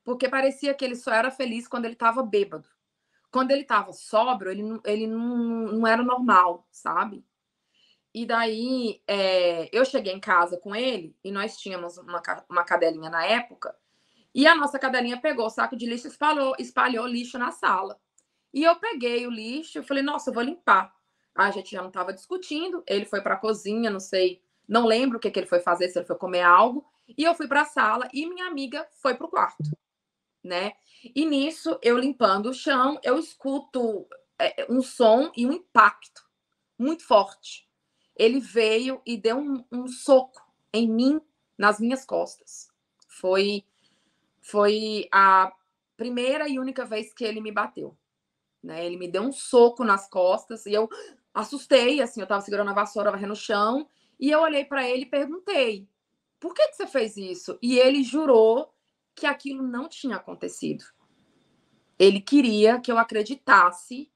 porque parecia que ele só era feliz quando ele estava bêbado. Quando ele estava sóbrio, ele não era normal, sabe? E daí, eu cheguei em casa com ele e nós tínhamos uma cadelinha na época, e a nossa cadelinha pegou o saco de lixo e espalhou lixo na sala. E eu peguei o lixo e falei, nossa, eu vou limpar. A gente já não estava discutindo, ele foi para a cozinha, não sei, não lembro o que ele foi fazer, se ele foi comer algo, e eu fui para a sala e minha amiga foi para o quarto, né? E nisso, eu limpando o chão, eu escuto um som e um impacto muito forte. Ele veio e deu um soco em mim, nas minhas costas. Foi a primeira e única vez que ele me bateu, né? Ele me deu um soco nas costas e eu assustei, assim, eu tava segurando a vassoura, varrendo o chão, e eu olhei para ele e perguntei: "Por que você fez isso?" E ele jurou que aquilo não tinha acontecido. Ele queria que eu acreditasse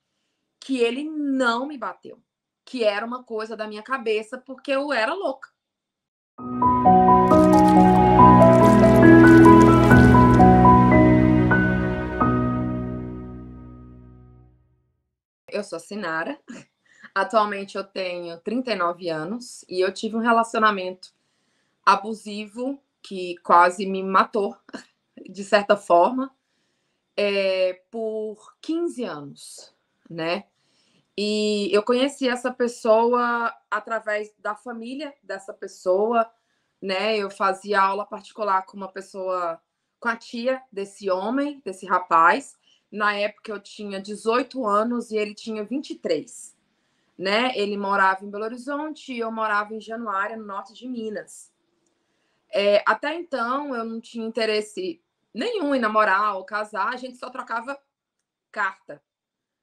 que ele não me bateu, que era uma coisa da minha cabeça, porque eu era louca. Eu sou a Sinara, atualmente eu tenho 39 anos e eu tive um relacionamento abusivo que quase me matou, de certa forma, por 15 anos, né? E eu conheci essa pessoa através da família dessa pessoa, né? Eu fazia aula particular com uma pessoa, com a tia desse homem, desse rapaz. Na época eu tinha 18 anos e ele tinha 23, né? Ele morava em Belo Horizonte e eu morava em Januária, no norte de Minas. Até então eu não tinha interesse nenhum em namorar ou casar, a gente só trocava carta,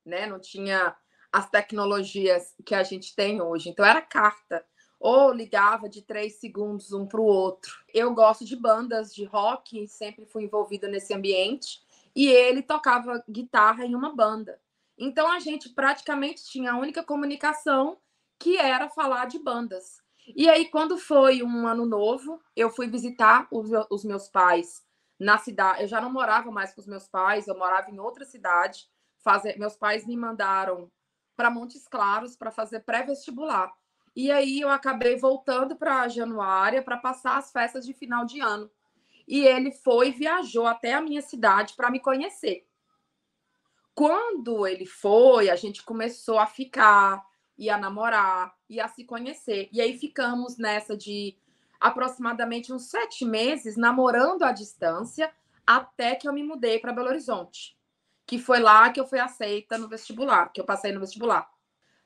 né? Não tinha as tecnologias que a gente tem hoje. Então era carta. Ou ligava de 3 segundos um para o outro. Eu gosto de bandas de rock, sempre fui envolvida nesse ambiente. E ele tocava guitarra em uma banda. Então a gente praticamente tinha a única comunicação que era falar de bandas. E aí, quando foi um ano novo, eu fui visitar os meus pais na cidade. Eu já não morava mais com os meus pais, eu morava em outra cidade. Meus pais me mandaram para Montes Claros para fazer pré-vestibular. E aí eu acabei voltando para Januária para passar as festas de final de ano. E ele viajou até a minha cidade para me conhecer. Quando ele foi, a gente começou a ficar, e a namorar, e a se conhecer. E aí ficamos nessa de aproximadamente uns 7 meses namorando à distância, até que eu me mudei para Belo Horizonte, que foi lá que eu fui aceita no vestibular, que eu passei no vestibular,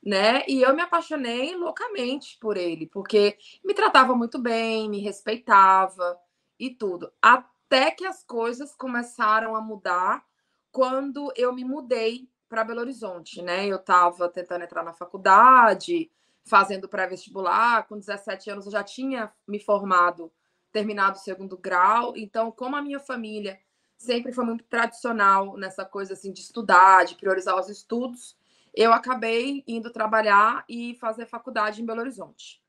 né? E eu me apaixonei loucamente por ele, porque me tratava muito bem, me respeitava e tudo. Até que as coisas começaram a mudar quando eu me mudei para Belo Horizonte, né? Eu estava tentando entrar na faculdade, fazendo pré-vestibular. Com 17 anos eu já tinha me formado, terminado o segundo grau. Então, como a minha família sempre foi muito tradicional nessa coisa assim de estudar, de priorizar os estudos, eu acabei indo trabalhar e fazer faculdade em Belo Horizonte,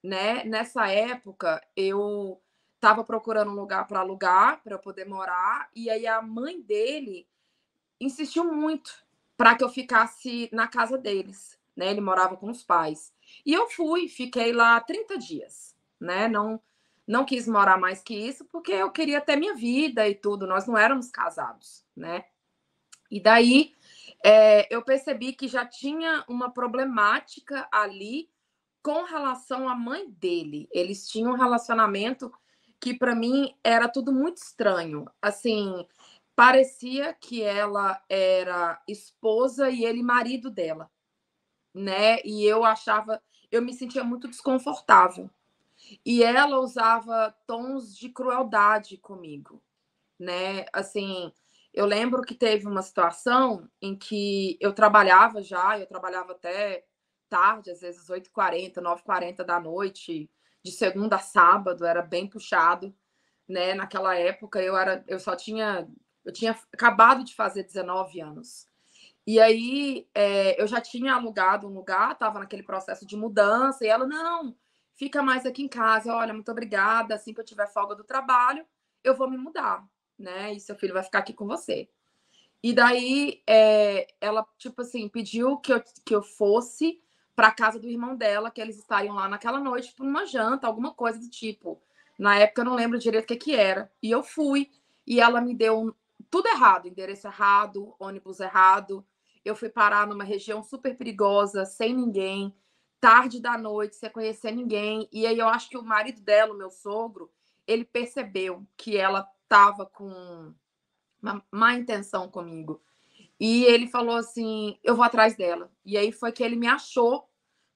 né? Nessa época, eu estava procurando um lugar para alugar, para eu poder morar, e aí a mãe dele insistiu muito para que eu ficasse na casa deles, né? Ele morava com os pais. E eu fui, fiquei lá 30 dias, né? Não quis morar mais que isso, porque eu queria ter minha vida e tudo, nós não éramos casados, né? E daí eu percebi que já tinha uma problemática ali com relação à mãe dele. Eles tinham um relacionamento que para mim era tudo muito estranho. Assim, parecia que ela era esposa e ele marido dela, né? E eu me sentia muito desconfortável. E ela usava tons de crueldade comigo, né? Assim, eu lembro que teve uma situação em que eu trabalhava até tarde, às vezes 8h40, 9h40 da noite, de segunda a sábado, era bem puxado, né? Naquela época eu tinha acabado de fazer 19 anos. E aí eu já tinha alugado um lugar, estava naquele processo de mudança, e ela, não, fica mais aqui em casa, olha, muito obrigada, assim que eu tiver folga do trabalho, eu vou me mudar, né? E seu filho vai ficar aqui com você. E daí ela, tipo assim, pediu que eu fosse para a casa do irmão dela, que eles estariam lá naquela noite para uma janta, alguma coisa do tipo. Na época eu não lembro direito o que que era. E eu fui, e ela me deu tudo errado, endereço errado, ônibus errado. Eu fui parar numa região super perigosa, sem ninguém, tarde da noite, sem conhecer ninguém. E aí eu acho que o marido dela, o meu sogro, ele percebeu que ela estava com uma má intenção comigo. E ele falou assim: eu vou atrás dela. E aí foi que ele me achou,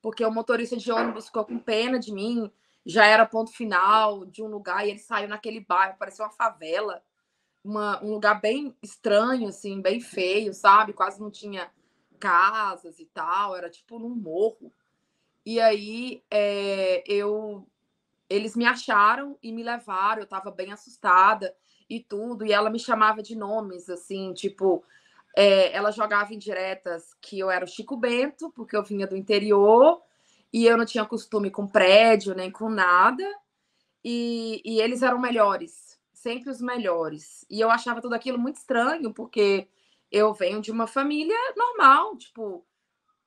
porque o motorista de ônibus ficou com pena de mim, já era ponto final de um lugar, e ele saiu naquele bairro, parecia uma favela, um lugar bem estranho, assim, bem feio, sabe? Quase não tinha casas e tal, era tipo num morro. E aí eles me acharam e me levaram, eu tava bem assustada e tudo, e ela me chamava de nomes, assim, tipo, ela jogava indiretas que eu era o Chico Bento, porque eu vinha do interior, e eu não tinha costume com prédio, nem com nada, e eles eram melhores, sempre os melhores. E eu achava tudo aquilo muito estranho, porque eu venho de uma família normal, tipo,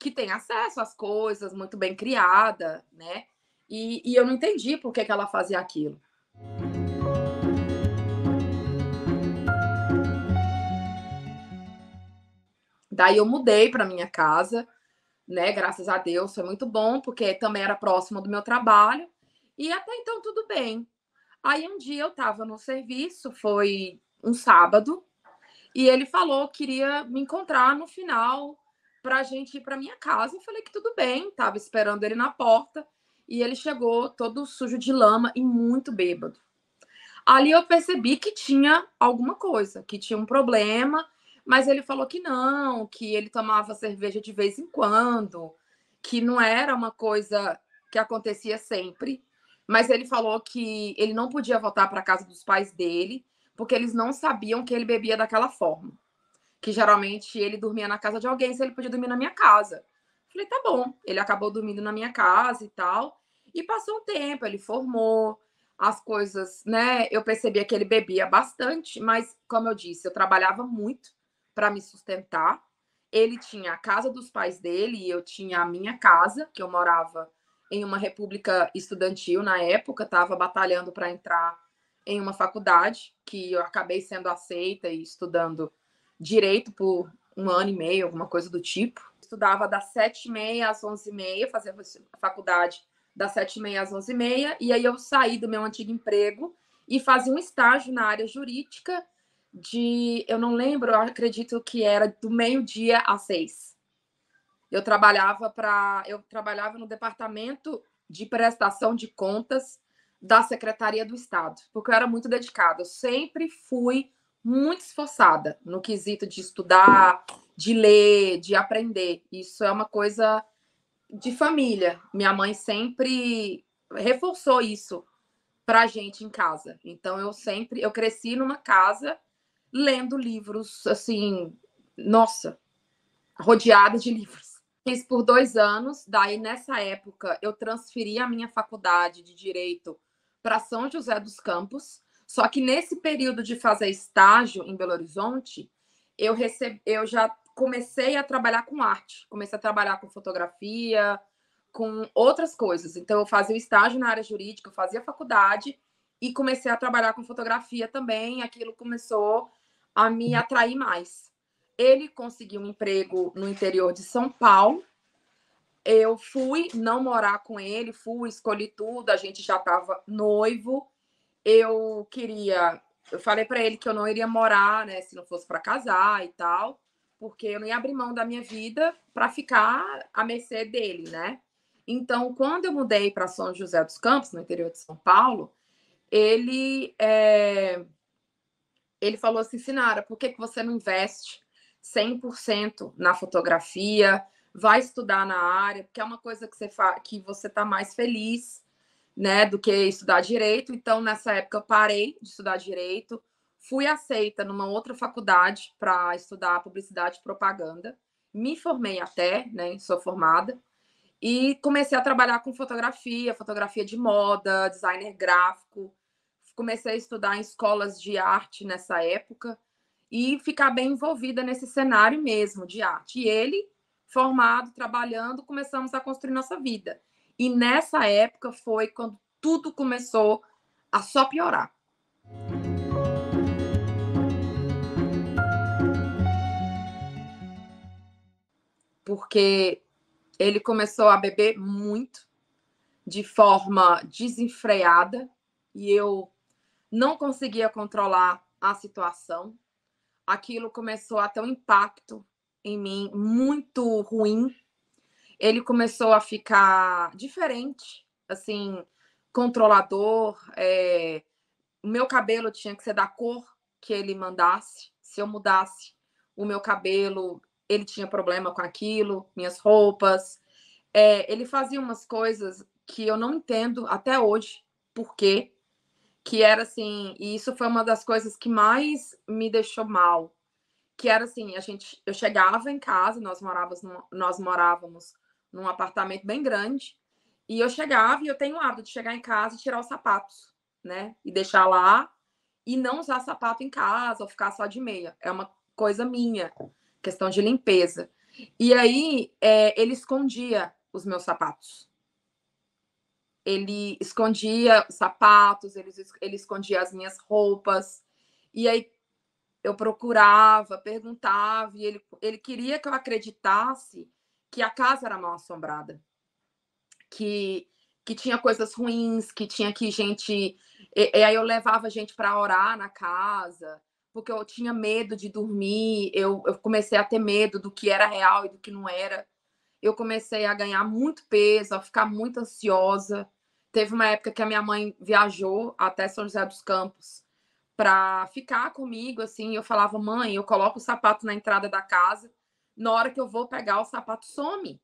que tem acesso às coisas, muito bem criada, né? E eu não entendi por que ela fazia aquilo. Daí eu mudei para minha casa, né? Graças a Deus, foi muito bom, porque também era próximo do meu trabalho. E até então tudo bem. Aí um dia eu estava no serviço, foi um sábado, e ele falou que queria me encontrar no final para a gente ir para minha casa. Eu falei que tudo bem, estava esperando ele na porta. E ele chegou todo sujo de lama e muito bêbado. Ali eu percebi que tinha alguma coisa, que tinha um problema, mas ele falou que não, que ele tomava cerveja de vez em quando, que não era uma coisa que acontecia sempre. Mas ele falou que ele não podia voltar para casa dos pais dele, porque eles não sabiam que ele bebia daquela forma. Que geralmente ele dormia na casa de alguém, se ele podia dormir na minha casa. Falei, tá bom. Ele acabou dormindo na minha casa e tal. E passou um tempo, ele formou as coisas, né? Eu percebia que ele bebia bastante, mas, como eu disse, eu trabalhava muito para me sustentar. Ele tinha a casa dos pais dele e eu tinha a minha casa, que eu morava em uma república estudantil na época, estava batalhando para entrar em uma faculdade, que eu acabei sendo aceita e estudando direito por um ano e meio, alguma coisa do tipo. Estudava das 7h30 às 11h30, fazia faculdade das 7h30 às 11h30, e aí eu saí do meu antigo emprego e fazia um estágio na área jurídica eu não lembro, eu acredito que era do meio-dia às 6. Eu trabalhava no departamento de prestação de contas da Secretaria do Estado, porque eu era muito dedicada. Eu sempre fui muito esforçada no quesito de estudar, de ler, de aprender. Isso é uma coisa de família. Minha mãe sempre reforçou isso pra gente em casa. Então eu cresci numa casa lendo livros assim, nossa, rodeada de livros. Fiz por 2 anos, daí nessa época eu transferi a minha faculdade de Direito para São José dos Campos, só que nesse período de fazer estágio em Belo Horizonte, eu já comecei a trabalhar com arte, comecei a trabalhar com fotografia, com outras coisas. Então eu fazia o estágio na área jurídica, eu fazia faculdade e comecei a trabalhar com fotografia também, aquilo começou a me atrair mais. Ele conseguiu um emprego no interior de São Paulo. Eu fui não morar com ele, escolhi tudo, a gente já estava noivo. Eu falei para ele que eu não iria morar, né, se não fosse para casar e tal, porque eu não ia abrir mão da minha vida para ficar à mercê dele, né? Então, quando eu mudei para São José dos Campos, no interior de São Paulo, ele ele falou assim, Sinara, por que você não investe 100% na fotografia, vai estudar na área, porque é uma coisa que você está mais feliz, né, do que estudar direito. Então, nessa época, eu parei de estudar direito, fui aceita numa outra faculdade para estudar publicidade e propaganda, me formei até, né, sou formada, e comecei a trabalhar com fotografia de moda, designer gráfico. comecei a estudar em escolas de arte nessa época e ficar bem envolvida nesse cenário mesmo de arte. E ele, formado, trabalhando, começamos a construir nossa vida. E nessa época foi quando tudo começou a só piorar. Porque ele começou a beber muito, de forma desenfreada, e eu não conseguia controlar a situação. Aquilo começou a ter um impacto em mim muito ruim. Ele começou a ficar diferente, assim, controlador. O meu cabelo tinha que ser da cor que ele mandasse. Se eu mudasse o meu cabelo, ele tinha problema com aquilo, minhas roupas. Ele fazia umas coisas que eu não entendo até hoje por quê, que era assim, e isso foi uma das coisas que mais me deixou mal, que era assim, eu chegava em casa, nós morávamos num apartamento bem grande, e eu chegava, e eu tenho o hábito de chegar em casa e tirar os sapatos, né? E deixar lá, e não usar sapato em casa, ou ficar só de meia. É uma coisa minha, questão de limpeza. E aí, ele escondia os meus sapatos. Ele escondia sapatos, ele escondia as minhas roupas. E aí eu procurava, perguntava, e ele queria que eu acreditasse que a casa era mal assombrada, que tinha coisas ruins, que tinha que gente. E aí eu levava gente para orar na casa, porque eu tinha medo de dormir, eu comecei a ter medo do que era real e do que não era. Eu comecei a ganhar muito peso, a ficar muito ansiosa. Teve uma época que a minha mãe viajou até São José dos Campos para ficar comigo, assim. Eu falava, mãe, eu coloco o sapato na entrada da casa, na hora que eu vou pegar o sapato some,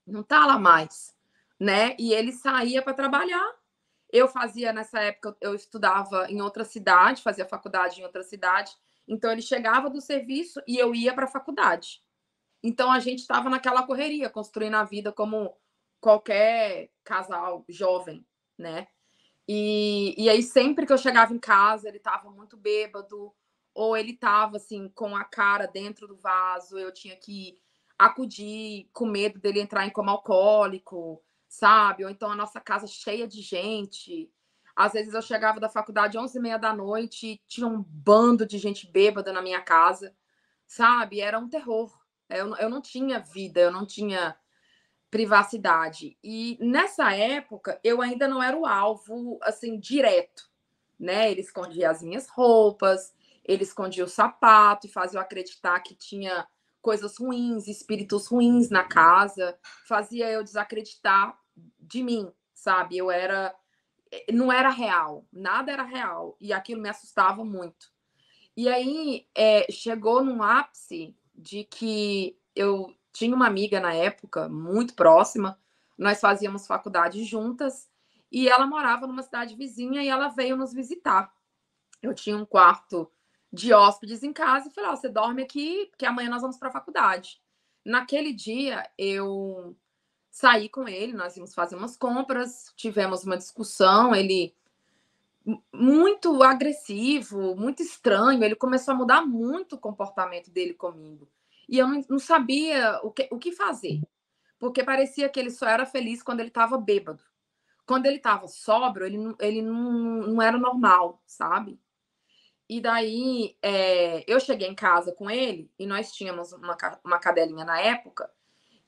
não tá lá mais, né? E ele saía para trabalhar. Eu fazia nessa época, eu estudava em outra cidade, fazia faculdade em outra cidade. Então ele chegava do serviço e eu ia para a faculdade. Então a gente estava naquela correria, construindo a vida como qualquer casal jovem, né? E aí sempre que eu chegava em casa, ele estava muito bêbado, ou ele estava assim com a cara dentro do vaso, eu tinha que acudir com medo dele entrar em coma alcoólico, sabe? Ou então a nossa casa cheia de gente. Às vezes eu chegava da faculdade 11h30 da noite e tinha um bando de gente bêbada na minha casa, sabe? Era um terror. Eu não tinha vida, eu não tinha privacidade. E nessa época eu ainda não era o alvo assim direto, né? Ele escondia as minhas roupas, ele escondia o sapato e fazia eu acreditar que tinha coisas ruins, espíritos ruins na casa, fazia eu desacreditar de mim, sabe? Não era real, nada era real e aquilo me assustava muito. E aí chegou num ápice de que eu tinha uma amiga na época, muito próxima, nós fazíamos faculdade juntas, e ela morava numa cidade vizinha e ela veio nos visitar. Eu tinha um quarto de hóspedes em casa e falei: você dorme aqui, porque amanhã nós vamos para a faculdade. Naquele dia, eu saí com ele, nós íamos fazer umas compras, tivemos uma discussão, ele muito agressivo, muito estranho. Ele começou a mudar muito o comportamento dele comigo. E eu não sabia o que fazer, porque parecia que ele só era feliz quando ele estava bêbado. Quando ele estava sóbrio, ele não era normal, sabe? E daí eu cheguei em casa com ele e nós tínhamos uma cadelinha na época.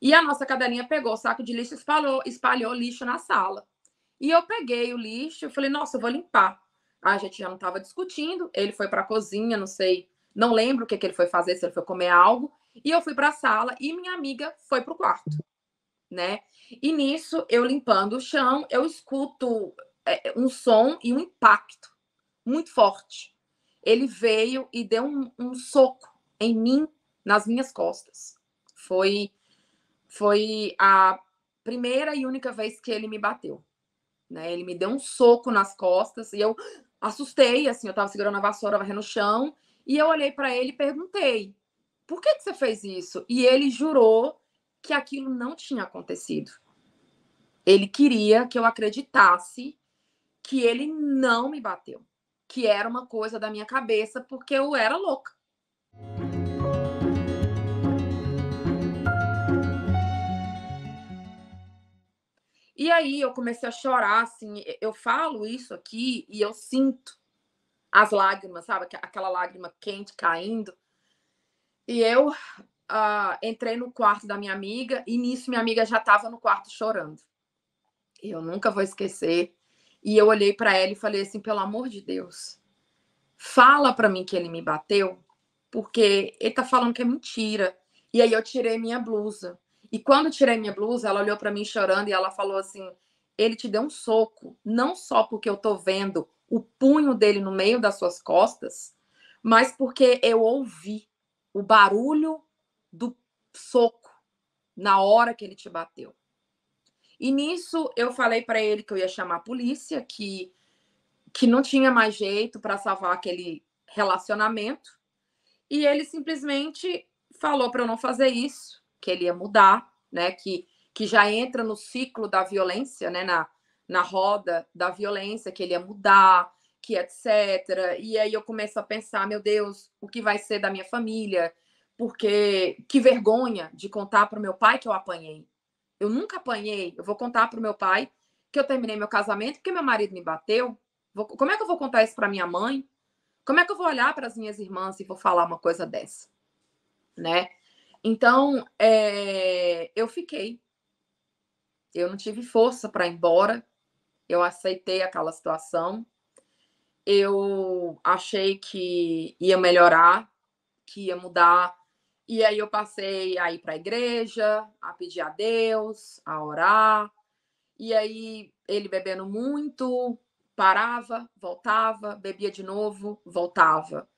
E a nossa cadelinha pegou o saco de lixo e espalhou lixo na sala. E eu peguei o lixo e falei, nossa, eu vou limpar. A gente já não estava discutindo, ele foi para a cozinha, não sei, não lembro o que ele foi fazer, se ele foi comer algo, e eu fui para a sala e minha amiga foi para o quarto, né? E nisso, eu limpando o chão, eu escuto um som e um impacto muito forte. Ele veio e deu um soco em mim, nas minhas costas. Foi a primeira e única vez que ele me bateu, né? Ele me deu um soco nas costas e eu assustei, assim, eu tava segurando a vassoura, varrendo no chão, e eu olhei para ele e perguntei: "Por que você fez isso?" E ele jurou que aquilo não tinha acontecido. Ele queria que eu acreditasse que ele não me bateu, que era uma coisa da minha cabeça, porque eu era louca. E aí eu comecei a chorar, assim, eu falo isso aqui e eu sinto as lágrimas, sabe? Aquela lágrima quente caindo. E eu entrei no quarto da minha amiga e nisso minha amiga já estava no quarto chorando. Eu nunca vou esquecer. E eu olhei para ela e falei assim, pelo amor de Deus, fala para mim que ele me bateu, porque ele tá falando que é mentira. E aí eu tirei minha blusa. E quando eu tirei minha blusa, ela olhou para mim chorando e ela falou assim: ele te deu um soco, não só porque eu tô vendo o punho dele no meio das suas costas, mas porque eu ouvi o barulho do soco na hora que ele te bateu. E nisso eu falei para ele que eu ia chamar a polícia, que não tinha mais jeito para salvar aquele relacionamento. E ele simplesmente falou para eu não fazer isso, que ele ia mudar, né? Que já entra no ciclo da violência, né? Na roda da violência, que ele ia mudar, que etc. E aí eu começo a pensar, meu Deus, o que vai ser da minha família? Porque que vergonha de contar para o meu pai que eu apanhei. Eu nunca apanhei. Eu vou contar para o meu pai que eu terminei meu casamento porque meu marido me bateu. Como é que eu vou contar isso para minha mãe? Como é que eu vou olhar para as minhas irmãs e vou falar uma coisa dessa, né? Então, eu fiquei. Eu não tive força para ir embora. Eu aceitei aquela situação. Eu achei que ia melhorar, que ia mudar. E aí eu passei a ir para a igreja, a pedir a Deus, a orar. E aí ele bebendo muito, parava, voltava, bebia de novo, voltava.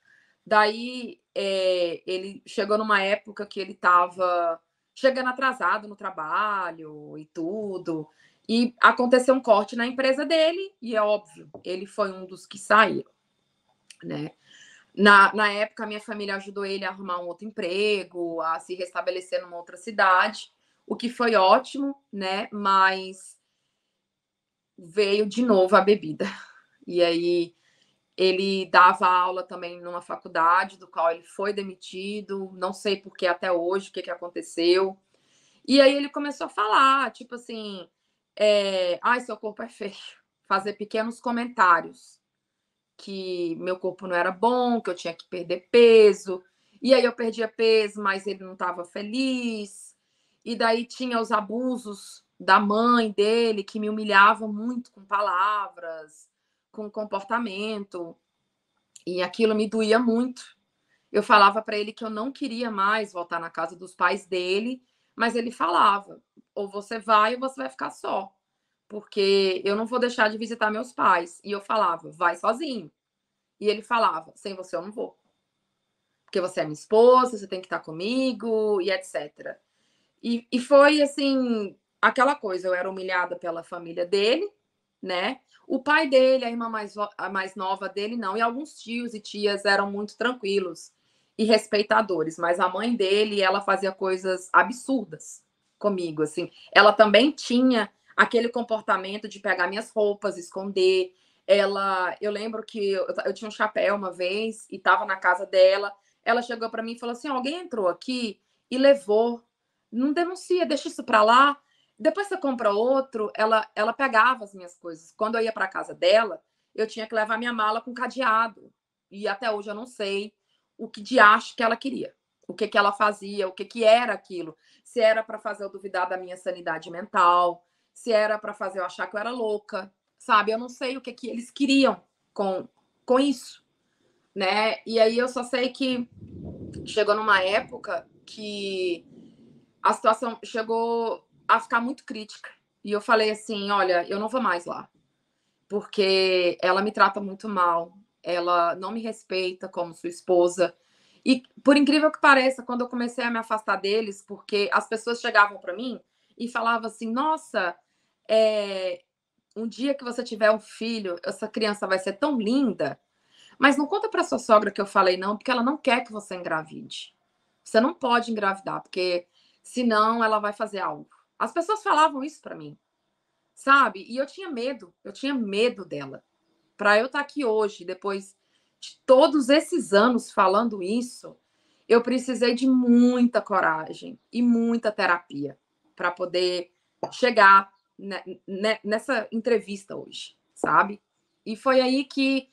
Daí ele chegou numa época que ele estava chegando atrasado no trabalho e tudo. E aconteceu um corte na empresa dele, e é óbvio, ele foi um dos que saíram, né? Na época, a minha família ajudou ele a arrumar um outro emprego, a se restabelecer numa outra cidade, o que foi ótimo, né? Mas veio de novo a bebida. E aí ele dava aula também numa faculdade, do qual ele foi demitido, não sei por que até hoje, o que aconteceu. E aí ele começou a falar, tipo assim, ai, seu corpo é feio. Fazer pequenos comentários, que meu corpo não era bom, que eu tinha que perder peso. E aí eu perdia peso, mas ele não estava feliz. E daí tinha os abusos da mãe dele, que me humilhavam muito com palavras, com comportamento. E aquilo me doía muito. Eu falava para ele que eu não queria mais voltar na casa dos pais dele, mas ele falava: ou você vai ou você vai ficar só, porque eu não vou deixar de visitar meus pais. E eu falava: vai sozinho. E ele falava: sem você eu não vou, porque você é minha esposa, você tem que estar comigo e etc. E foi assim, aquela coisa, eu era humilhada pela família dele, né? O pai dele, a irmã a mais nova dele, não. E alguns tios e tias eram muito tranquilos e respeitadores. Mas a mãe dele, ela fazia coisas absurdas comigo, assim. Ela também tinha aquele comportamento de pegar minhas roupas, esconder. Eu lembro que eu tinha um chapéu uma vez e estava na casa dela. Ela chegou para mim e falou assim: alguém entrou aqui e levou. Não denuncia, deixa isso para lá. Depois você compra outro. Ela pegava as minhas coisas. Quando eu ia para casa dela, eu tinha que levar minha mala com cadeado. E até hoje eu não sei o que de acho que ela queria. O que ela fazia, o que era aquilo. Se era para fazer eu duvidar da minha sanidade mental, se era para fazer eu achar que eu era louca, sabe? Eu não sei o que eles queriam com isso, né? E aí eu só sei que chegou numa época que a situação chegou a ficar muito crítica. E eu falei assim: olha, eu não vou mais lá, porque ela me trata muito mal, ela não me respeita como sua esposa. E por incrível que pareça, quando eu comecei a me afastar deles, porque as pessoas chegavam para mim e falavam assim: nossa, um dia que você tiver um filho, essa criança vai ser tão linda. Mas não conta para sua sogra que eu falei não, porque ela não quer que você engravide. Você não pode engravidar, porque senão ela vai fazer algo. As pessoas falavam isso para mim, sabe? E eu tinha medo dela. Para eu estar aqui hoje, depois de todos esses anos falando isso, eu precisei de muita coragem e muita terapia para poder chegar nessa entrevista hoje, sabe? E foi aí que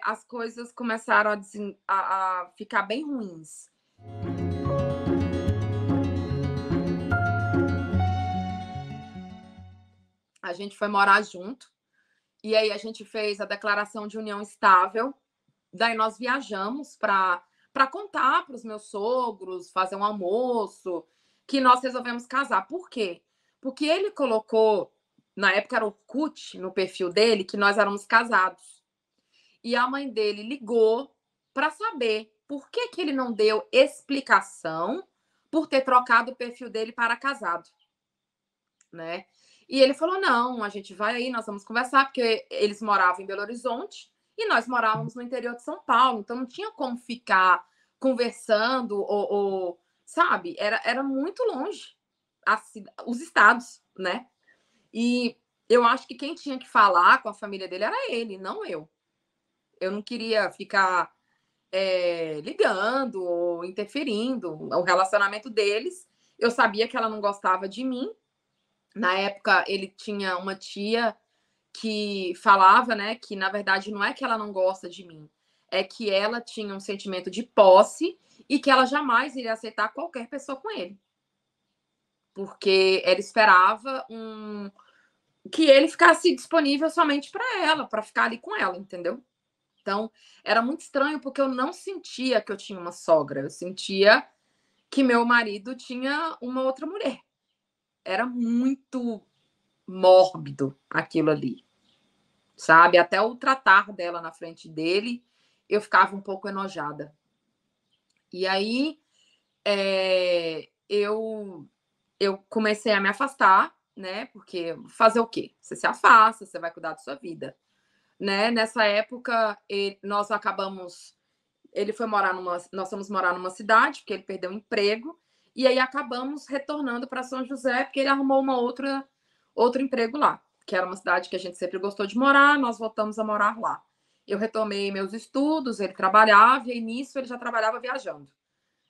as coisas começaram a ficar bem ruins. A gente foi morar junto, e aí a gente fez a declaração de união estável. Daí nós viajamos para contar para os meus sogros, fazer um almoço, que nós resolvemos casar. Por quê? Porque ele colocou, na época era o Orkut, no perfil dele, que nós éramos casados. E a mãe dele ligou para saber por que, que ele não deu explicação por ter trocado o perfil dele para casado, né? E ele falou: não, a gente vai aí, nós vamos conversar, porque eles moravam em Belo Horizonte e nós morávamos no interior de São Paulo, então não tinha como ficar conversando, sabe? Era muito longe os estados, né? E eu acho que quem tinha que falar com a família dele era ele, não eu. Eu não queria ficar ligando ou interferindo o relacionamento deles. Eu sabia que ela não gostava de mim. Na época, ele tinha uma tia que falava, né, que na verdade não é que ela não gosta de mim, é que ela tinha um sentimento de posse e que ela jamais iria aceitar qualquer pessoa com ele. Porque ela esperava que ele ficasse disponível somente para ela, para ficar ali com ela, entendeu? Então, era muito estranho porque eu não sentia que eu tinha uma sogra, eu sentia que meu marido tinha uma outra mulher. Era muito mórbido aquilo ali, sabe? Até o tratar dela na frente dele, eu ficava um pouco enojada. E aí, eu comecei a me afastar, né? Porque fazer o quê? Você se afasta, você vai cuidar da sua vida, né? Nessa época, nós acabamos. Ele foi morar nós fomos morar numa cidade, porque ele perdeu o emprego, e aí acabamos retornando para São José, porque ele arrumou outro emprego lá, que era uma cidade que a gente sempre gostou de morar, nós voltamos a morar lá. Eu retomei meus estudos, ele trabalhava, e nisso ele já trabalhava viajando.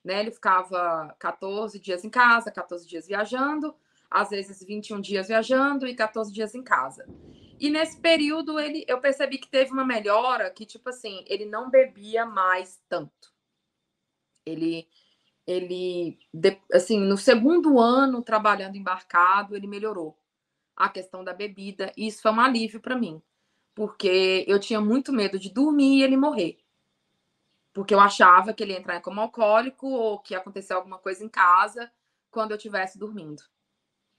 Né? Ele ficava 14 dias em casa, 14 dias viajando, às vezes 21 dias viajando e 14 dias em casa. E nesse período eu percebi que teve uma melhora, que tipo assim, ele não bebia mais tanto. Ele assim, no segundo ano trabalhando embarcado, ele melhorou a questão da bebida, e isso foi um alívio para mim, porque eu tinha muito medo de dormir e ele morrer. Porque eu achava que ele ia entrar como alcoólico ou que ia acontecer alguma coisa em casa quando eu estivesse dormindo,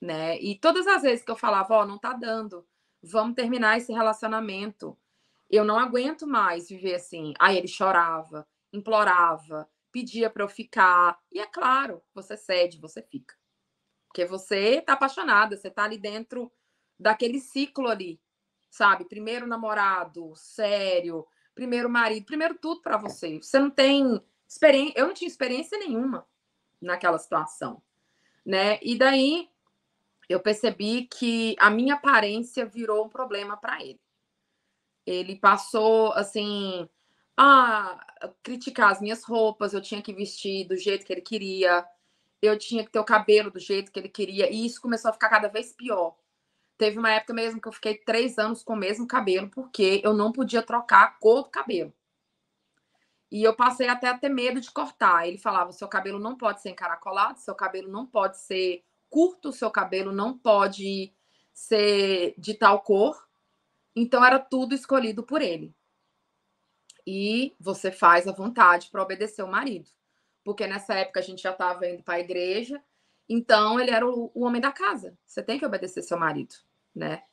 né? E todas as vezes que eu falava, ó, não tá dando, vamos terminar esse relacionamento, eu não aguento mais viver assim. Aí ele chorava, implorava, pedia para eu ficar. E é claro, você cede, você fica. Porque você tá apaixonada, você tá ali dentro daquele ciclo ali, sabe? Primeiro namorado, sério, primeiro marido, primeiro tudo para você. Você não tem experiência, eu não tinha experiência nenhuma naquela situação, né? E daí eu percebi que a minha aparência virou um problema para ele. Ele passou assim a criticar as minhas roupas, eu tinha que vestir do jeito que ele queria, eu tinha que ter o cabelo do jeito que ele queria, e isso começou a ficar cada vez pior. Teve uma época mesmo que eu fiquei 3 anos com o mesmo cabelo, porque eu não podia trocar a cor do cabelo. E eu passei até a ter medo de cortar. Ele falava: seu cabelo não pode ser encaracolado, seu cabelo não pode ser curto, seu cabelo não pode ser de tal cor. Então era tudo escolhido por ele. E você faz à vontade para obedecer o marido. Porque nessa época a gente já estava indo para a igreja, então ele era o homem da casa. Você tem que obedecer seu marido, né?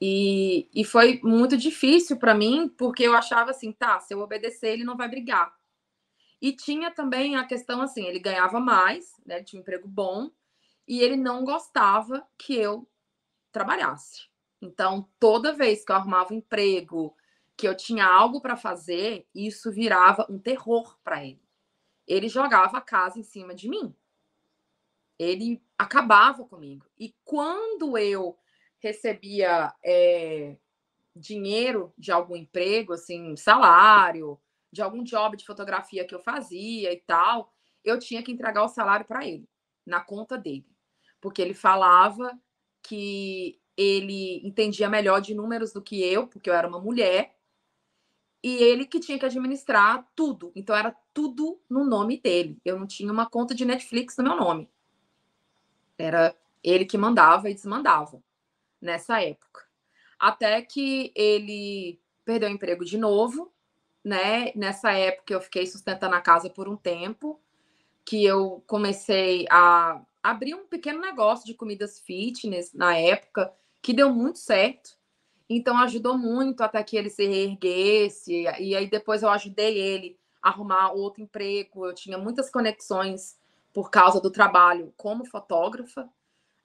E foi muito difícil para mim, porque eu achava assim, tá, se eu obedecer, ele não vai brigar. E tinha também a questão assim, ele ganhava mais, né? Ele tinha um emprego bom, e ele não gostava que eu trabalhasse. Então, toda vez que eu arrumava um emprego, que eu tinha algo para fazer, isso virava um terror para ele. Ele jogava a casa em cima de mim. Ele acabava comigo. E quando eu recebia dinheiro de algum emprego, assim, salário, de algum job de fotografia que eu fazia e tal, eu tinha que entregar o salário para ele, na conta dele. Porque ele falava que ele entendia melhor de números do que eu, porque eu era uma mulher, e ele que tinha que administrar tudo. Então era tudo no nome dele. Eu não tinha uma conta de Netflix no meu nome. Era ele que mandava e desmandava nessa época. Até que ele perdeu o emprego de novo, né? Nessa época eu fiquei sustentando a casa por um tempo, que eu comecei a abrir um pequeno negócio de comidas fitness na época, que deu muito certo. Então ajudou muito até que ele se reerguesse. E aí depois eu ajudei ele a arrumar outro emprego. Eu tinha muitas conexões por causa do trabalho como fotógrafa,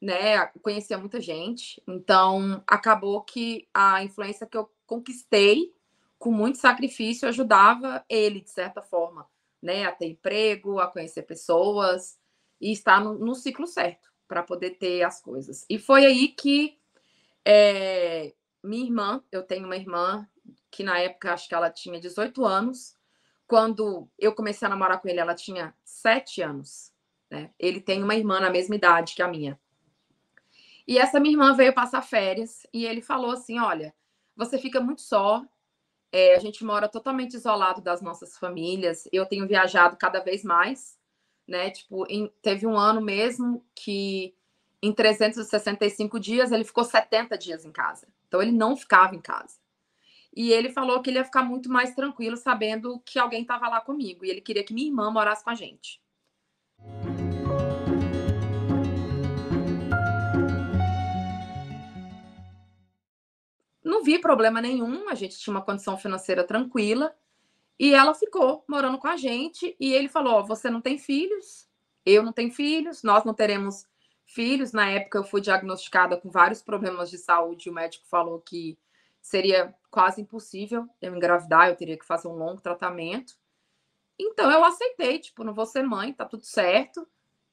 né? Conhecia muita gente. Então acabou que a influência que eu conquistei com muito sacrifício ajudava ele, de certa forma, né? A ter emprego, a conhecer pessoas e estar no ciclo certo para poder ter as coisas. E foi aí que minha irmã, eu tenho uma irmã que na época acho que ela tinha 18 anos. Quando eu comecei a namorar com ele, ela tinha 7 anos. Né? Ele tem uma irmã na mesma idade que a minha. E essa minha irmã veio passar férias e ele falou assim: olha, você fica muito só, a gente mora totalmente isolado das nossas famílias, eu tenho viajado cada vez mais, né? Tipo, teve um ano mesmo que em 365 dias ele ficou 70 dias em casa. Então ele não ficava em casa. E ele falou que ele ia ficar muito mais tranquilo sabendo que alguém estava lá comigo. E ele queria que minha irmã morasse com a gente. Não vi problema nenhum, a gente tinha uma condição financeira tranquila. E ela ficou morando com a gente. E ele falou: oh, você não tem filhos, eu não tenho filhos, nós não teremos filhos. Na época eu fui diagnosticada com vários problemas de saúde. O médico falou que seria quase impossível eu engravidar, eu teria que fazer um longo tratamento. Então eu aceitei, tipo, não vou ser mãe, tá tudo certo.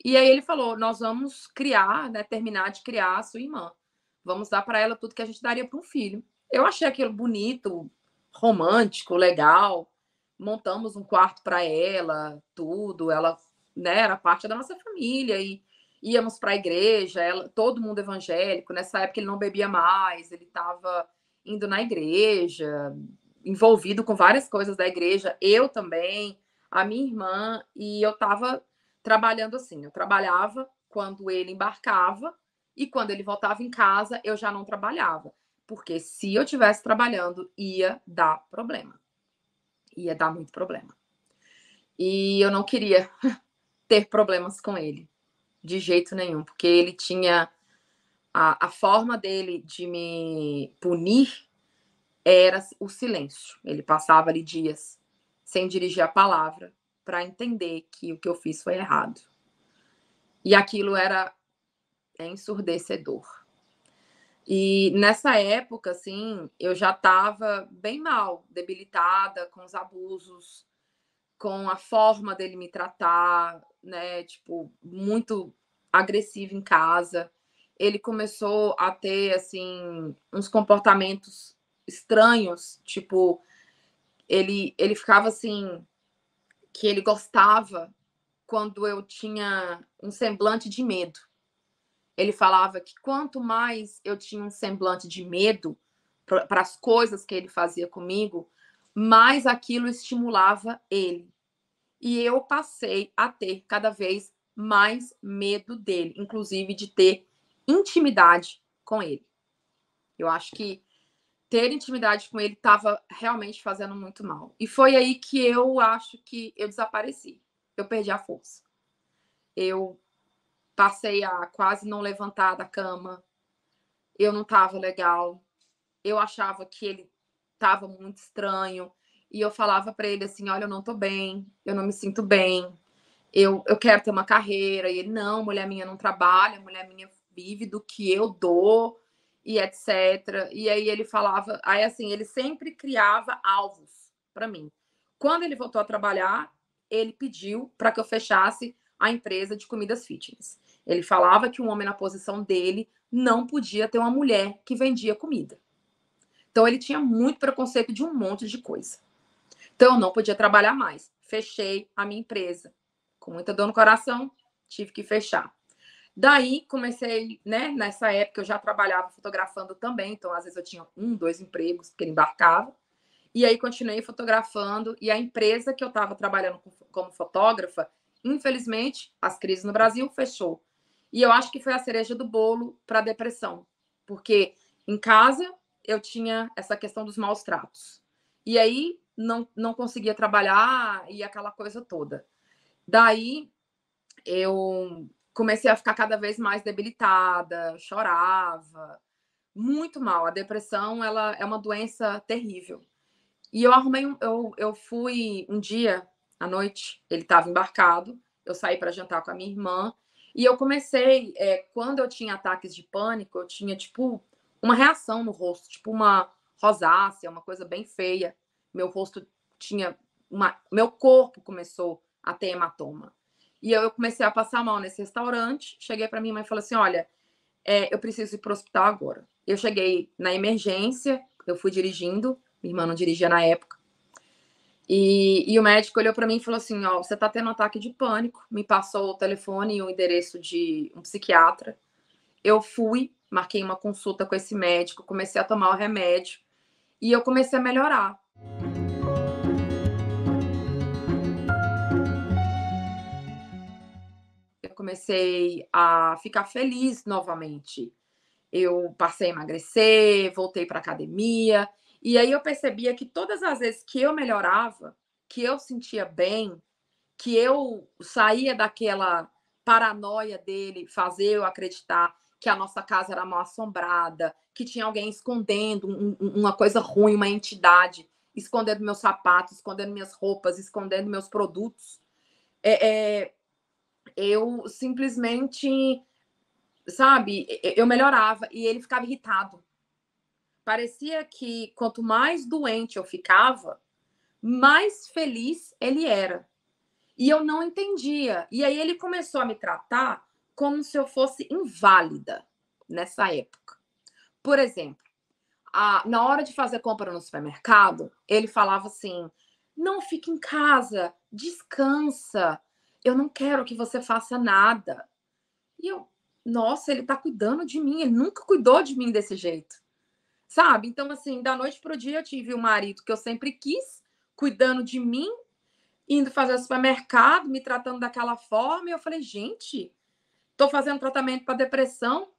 E aí ele falou: nós vamos criar, né, terminar de criar a sua irmã. Vamos dar para ela tudo que a gente daria para um filho. Eu achei aquilo bonito, romântico, legal. Montamos um quarto para ela, tudo. Ela, né, era parte da nossa família e íamos para a igreja, todo mundo evangélico. Nessa época ele não bebia mais, ele estava indo na igreja, envolvido com várias coisas da igreja. Eu também, a minha irmã, e eu estava trabalhando assim. Eu trabalhava quando ele embarcava e quando ele voltava em casa, eu já não trabalhava. Porque se eu tivesse trabalhando, ia dar problema. Ia dar muito problema. E eu não queria ter problemas com ele, de jeito nenhum, porque ele tinha a forma dele de me punir era o silêncio. Ele passava ali dias sem dirigir a palavra para entender que o que eu fiz foi errado. E aquilo era ensurdecedor. E nessa época, assim, eu já estava bem mal, debilitada com os abusos, com a forma dele me tratar, né? Tipo, muito agressivo em casa. Ele começou a ter, assim, uns comportamentos estranhos, tipo, ele ficava assim, que ele gostava quando eu tinha um semblante de medo. Ele falava que quanto mais eu tinha um semblante de medo para as coisas que ele fazia comigo, mais aquilo estimulava ele. E eu passei a ter cada vez mais medo dele, inclusive de ter intimidade com ele. Eu acho que ter intimidade com ele estava realmente fazendo muito mal. E foi aí que eu acho que eu desapareci. Eu perdi a força. Eu passei a quase não levantar da cama. Eu não estava legal. Eu achava que ele estava muito estranho. E eu falava para ele assim: olha, eu não estou bem, eu não me sinto bem, eu quero ter uma carreira. E ele: não, mulher minha não trabalha, mulher minha vive do que eu dou, e etc. E aí ele falava, aí assim, ele sempre criava alvos para mim. Quando ele voltou a trabalhar, ele pediu para que eu fechasse a empresa de comidas fitness. Ele falava que um homem na posição dele não podia ter uma mulher que vendia comida. Então ele tinha muito preconceito de um monte de coisa. Então eu não podia trabalhar mais. Fechei a minha empresa. Com muita dor no coração, tive que fechar. Daí comecei, né? Nessa época eu já trabalhava fotografando também, então às vezes eu tinha 1, 2 empregos, porque ele embarcava. E aí continuei fotografando, e a empresa que eu estava trabalhando como fotógrafa, infelizmente, as crises no Brasil fechou. E eu acho que foi a cereja do bolo para a depressão, porque em casa eu tinha essa questão dos maus tratos. E aí não conseguia trabalhar e aquela coisa toda. Daí eu comecei a ficar cada vez mais debilitada, chorava, muito mal. A depressão, ela é uma doença terrível. E eu fui um dia à noite, ele estava embarcado, eu saí para jantar com a minha irmã, e eu comecei, quando eu tinha ataques de pânico, eu tinha, tipo, uma reação no rosto, tipo uma rosácea, uma coisa bem feia. Meu rosto tinha meu corpo começou a ter hematoma. E eu comecei a passar mal nesse restaurante, cheguei para minha mãe e falei assim, olha, eu preciso ir para o hospital agora. Eu cheguei na emergência, eu fui dirigindo, minha irmã não dirigia na época, e o médico olhou para mim e falou assim, ó, você tá tendo um ataque de pânico, me passou o telefone e o endereço de um psiquiatra. Eu fui, marquei uma consulta com esse médico, comecei a tomar o remédio e eu comecei a melhorar. Eu comecei a ficar feliz novamente. Eu passei a emagrecer, voltei para academia, e aí eu percebia que todas as vezes que eu melhorava, que eu sentia bem, que eu saía daquela paranoia dele fazer eu acreditar que a nossa casa era mal assombrada, que tinha alguém escondendo uma coisa ruim, uma entidade, escondendo meus sapatos, escondendo minhas roupas, escondendo meus produtos. Eu simplesmente, sabe, eu melhorava e ele ficava irritado. Parecia que quanto mais doente eu ficava, mais feliz ele era. E eu não entendia. E aí ele começou a me tratar como se eu fosse inválida nessa época. Por exemplo, na hora de fazer compra no supermercado, ele falava assim: não, fique em casa, descansa. Eu não quero que você faça nada. E eu, nossa, ele tá cuidando de mim, ele nunca cuidou de mim desse jeito. Sabe? Então, assim, da noite pro dia eu tive um marido que eu sempre quis, cuidando de mim, indo fazer supermercado, me tratando daquela forma, e eu falei, gente, tô fazendo tratamento para depressão,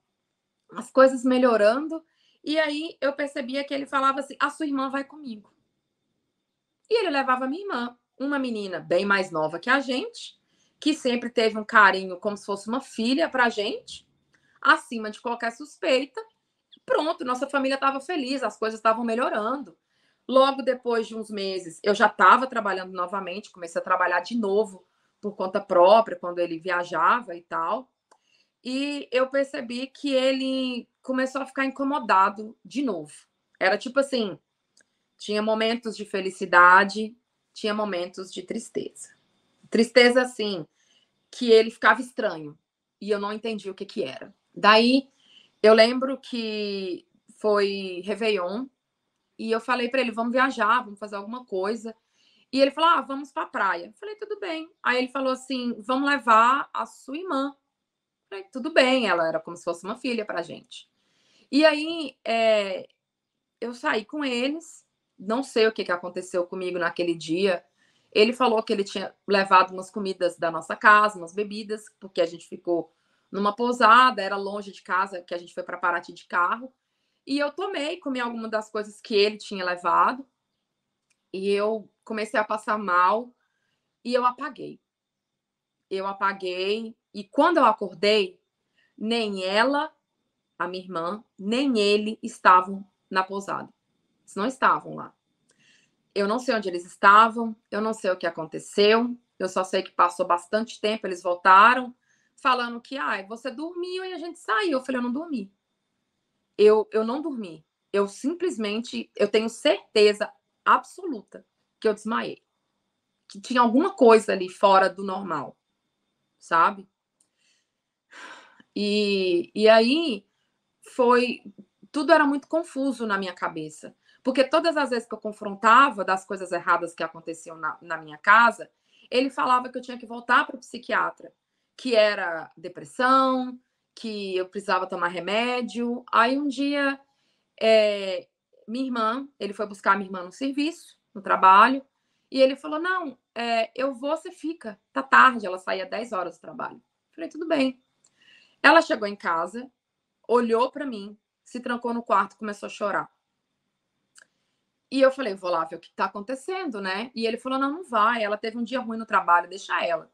as coisas melhorando, e aí eu percebia que ele falava assim, a sua irmã vai comigo. E ele levava a minha irmã, uma menina bem mais nova que a gente, que sempre teve um carinho como se fosse uma filha pra gente, acima de qualquer suspeita. Pronto, nossa família estava feliz, as coisas estavam melhorando. Logo depois de uns meses, eu já estava trabalhando novamente, comecei a trabalhar de novo por conta própria, quando ele viajava e tal. E eu percebi que ele começou a ficar incomodado de novo. Era tipo assim, tinha momentos de felicidade, tinha momentos de tristeza. Tristeza assim, que ele ficava estranho e eu não entendi o que que era. Daí eu lembro que foi Réveillon e eu falei para ele: vamos viajar, vamos fazer alguma coisa. E ele falou: vamos para a praia. Eu falei: tudo bem. Aí ele falou assim: vamos levar a sua irmã. Eu falei: tudo bem. Ela era como se fosse uma filha para a gente. E aí eu saí com eles. Não sei o que aconteceu comigo naquele dia. Ele falou que ele tinha levado umas comidas da nossa casa, umas bebidas, porque a gente ficou numa pousada, era longe de casa, que a gente foi para Paraty de carro. E eu tomei, comi alguma das coisas que ele tinha levado. E eu comecei a passar mal e eu apaguei. Eu apaguei. E quando eu acordei, nem ela, a minha irmã, nem ele estavam na pousada. Eles não estavam lá. Eu não sei onde eles estavam, eu não sei o que aconteceu, eu só sei que passou bastante tempo, eles voltaram, falando que, você dormiu e a gente saiu. Eu falei, eu não dormi. Eu não dormi. Eu simplesmente, eu tenho certeza absoluta que eu desmaiei. Que tinha alguma coisa ali fora do normal, sabe? E aí foi... Tudo era muito confuso na minha cabeça. Porque todas as vezes que eu confrontava das coisas erradas que aconteciam na minha casa, ele falava que eu tinha que voltar para o psiquiatra, que era depressão, que eu precisava tomar remédio. Aí um dia, minha irmã, ele foi buscar minha irmã no serviço, no trabalho, e ele falou: não, eu vou, você fica, tá tarde. Ela saía 10 horas do trabalho. Falei: tudo bem. Ela chegou em casa, olhou para mim, se trancou no quarto e começou a chorar. E eu falei: vou lá ver o que tá acontecendo, né? E ele falou: não, não vai, ela teve um dia ruim no trabalho, deixa ela.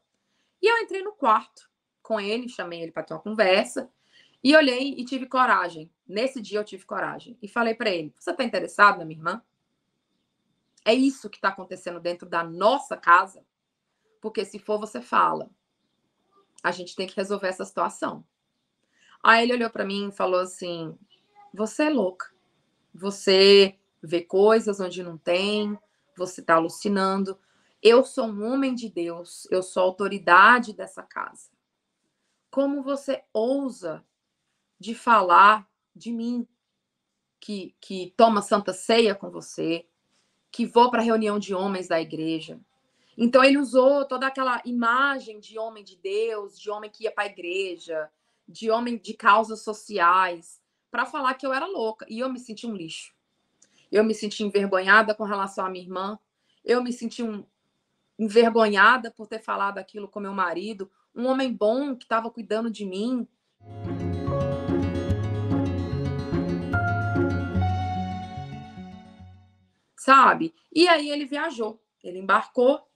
E eu entrei no quarto com ele, chamei ele para ter uma conversa, e olhei e tive coragem. Nesse dia eu tive coragem. E falei para ele: você tá interessado na minha irmã? É isso que tá acontecendo dentro da nossa casa? Porque se for, você fala. A gente tem que resolver essa situação. Aí ele olhou para mim e falou assim: você é louca. Você vê coisas onde não tem, você está alucinando. Eu sou um homem de Deus, eu sou a autoridade dessa casa. Como você ousa de falar de mim, que toma santa ceia com você, que vou para a reunião de homens da igreja? Então ele usou toda aquela imagem de homem de Deus, de homem que ia para a igreja, de homem de causas sociais, para falar que eu era louca. E eu me senti um lixo. Eu me senti envergonhada com relação à minha irmã. Eu me senti envergonhada por ter falado aquilo com meu marido. Um homem bom que estava cuidando de mim. Sabe? E aí ele viajou. Ele embarcou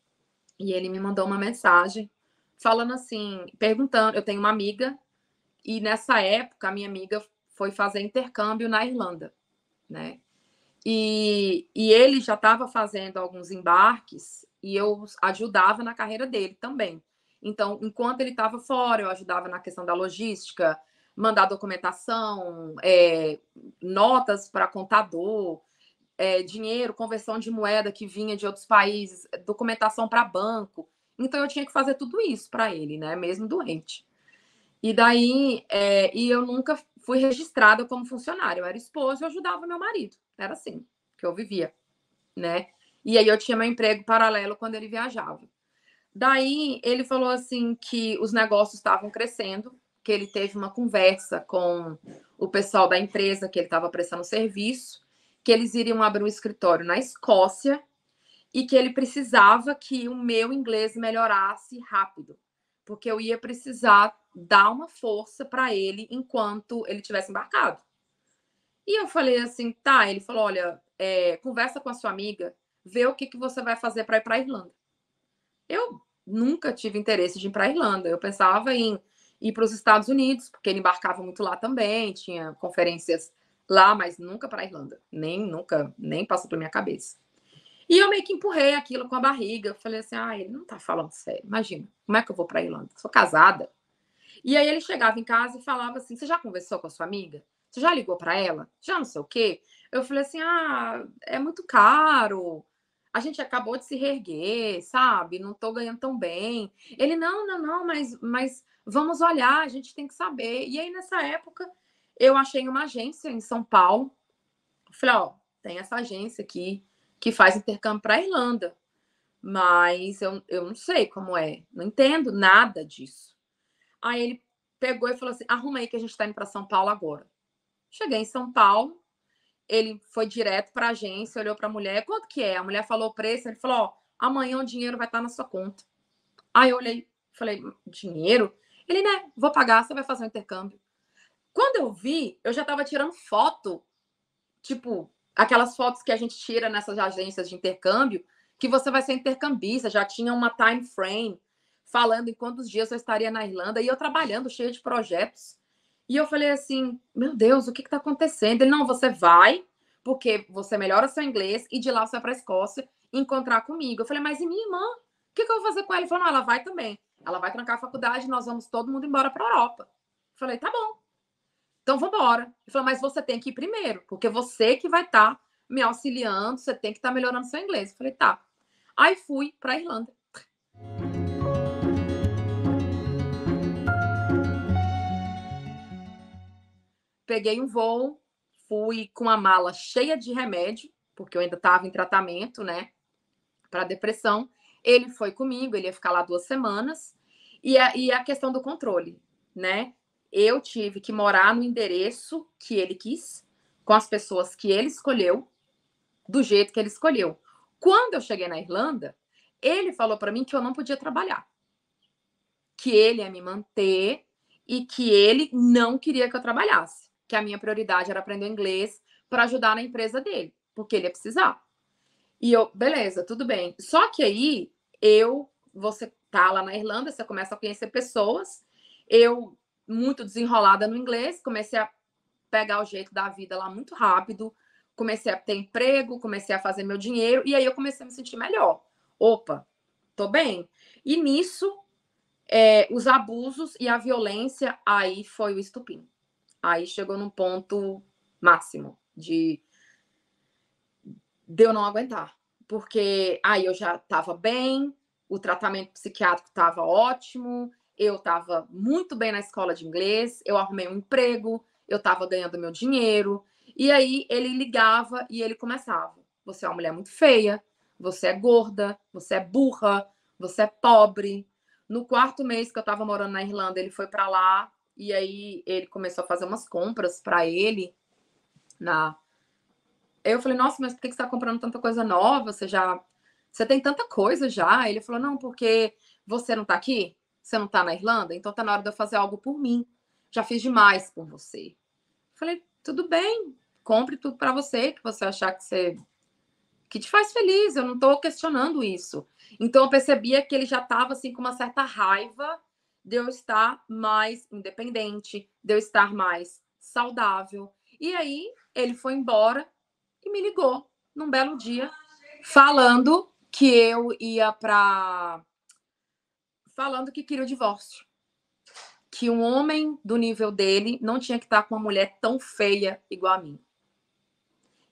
e ele me mandou uma mensagem falando assim, perguntando. Eu tenho uma amiga e nessa época a minha amiga foi fazer intercâmbio na Irlanda, né? E ele já estava fazendo alguns embarques e eu ajudava na carreira dele também. Então, enquanto ele estava fora, eu ajudava na questão da logística, mandar documentação, notas para contador, dinheiro, conversão de moeda que vinha de outros países, documentação para banco. Então, eu tinha que fazer tudo isso para ele, né? Mesmo doente. E daí, e eu nunca fui registrada como funcionária. Eu era esposa e eu ajudava meu marido. Era assim que eu vivia, né? E aí eu tinha meu emprego paralelo quando ele viajava. Daí ele falou assim que os negócios estavam crescendo, que ele teve uma conversa com o pessoal da empresa que ele estava prestando serviço, que eles iriam abrir um escritório na Escócia e que ele precisava que o meu inglês melhorasse rápido, porque eu ia precisar dar uma força para ele enquanto ele tivesse embarcado. E eu falei assim, tá. Ele falou: olha, conversa com a sua amiga, vê o que você vai fazer para ir para a Irlanda. Eu nunca tive interesse de ir para a Irlanda. Eu pensava em ir para os Estados Unidos, porque ele embarcava muito lá também, tinha conferências lá, mas nunca para a Irlanda. Nem passou pela minha cabeça. E eu meio que empurrei aquilo com a barriga. Eu falei assim: ele não tá falando sério. Imagina, como é que eu vou para a Irlanda? Sou casada. E aí ele chegava em casa e falava assim: você já conversou com a sua amiga? Você já ligou para ela? Já não sei o quê? Eu falei assim: é muito caro. A gente acabou de se reerguer, sabe? Não tô ganhando tão bem. Ele: não, mas vamos olhar, a gente tem que saber. E aí, nessa época, eu achei uma agência em São Paulo. Falei: tem essa agência aqui que faz intercâmbio para a Irlanda. Mas eu não sei como é. Não entendo nada disso. Aí ele pegou e falou assim: arruma aí que a gente tá indo para São Paulo agora. Cheguei em São Paulo, ele foi direto para a agência, olhou para a mulher: quanto que é? A mulher falou o preço, ele falou: amanhã o dinheiro vai estar na sua conta. Aí eu olhei, falei: dinheiro? Ele: né, vou pagar, você vai fazer um intercâmbio. Quando eu vi, eu já estava tirando foto, tipo, aquelas fotos que a gente tira nessas agências de intercâmbio, que você vai ser intercambista, já tinha uma time frame falando em quantos dias eu estaria na Irlanda, e eu trabalhando, cheia de projetos. E eu falei assim: meu Deus, o que está acontecendo? Ele: não, você vai, porque você melhora seu inglês, e de lá você vai para a Escócia encontrar comigo. Eu falei: mas e minha irmã? O que eu vou fazer com ela? Ele falou: não, ela vai também. Ela vai trancar a faculdade, nós vamos todo mundo embora para a Europa. Eu falei: tá bom. Então, vamos embora. Ele falou: mas você tem que ir primeiro, porque você que vai estar me auxiliando, você tem que estar melhorando seu inglês. Eu falei: tá. Aí fui para a Irlanda. peguei um voo, fui com a mala cheia de remédio, porque eu ainda estava em tratamento, né, para depressão. Ele foi comigo, ele ia ficar lá 2 semanas. E a questão do controle, né? Eu tive que morar no endereço que ele quis, com as pessoas que ele escolheu, do jeito que ele escolheu. Quando eu cheguei na Irlanda, ele falou para mim que eu não podia trabalhar, que ele ia me manter e que ele não queria que eu trabalhasse, que a minha prioridade era aprender inglês para ajudar na empresa dele, porque ele ia precisar. E eu, beleza, tudo bem. Só que aí você tá lá na Irlanda, você começa a conhecer pessoas. Eu, muito desenrolada no inglês, comecei a pegar o jeito da vida lá muito rápido, comecei a ter emprego, comecei a fazer meu dinheiro, e aí eu comecei a me sentir melhor. Opa, tô bem. E nisso, os abusos e a violência, aí foi o estupim. Aí chegou num ponto máximo de eu não aguentar. Porque aí eu já estava bem, o tratamento psiquiátrico estava ótimo, eu estava muito bem na escola de inglês, eu arrumei um emprego, eu estava ganhando meu dinheiro. E aí ele ligava e ele começava: você é uma mulher muito feia, você é gorda, você é burra, você é pobre. No 4º mês que eu estava morando na Irlanda, ele foi para lá e aí ele começou a fazer umas compras para ele na. Eu falei, nossa, mas por que você está comprando tanta coisa nova? Você tem tanta coisa já. Ele falou, não, porque você não está aqui? Você não está na Irlanda? Então tá na hora de eu fazer algo por mim. Já fiz demais por você. Falei, tudo bem, compre tudo para você, que você achar que te faz feliz. Eu não estou questionando isso. Então eu percebia que ele já estava assim com uma certa raiva de eu estar mais independente, de eu estar mais saudável. E aí ele foi embora e me ligou num belo dia, falando que eu ia para. Falando que queria o divórcio. Que um homem do nível dele não tinha que estar com uma mulher tão feia igual a mim.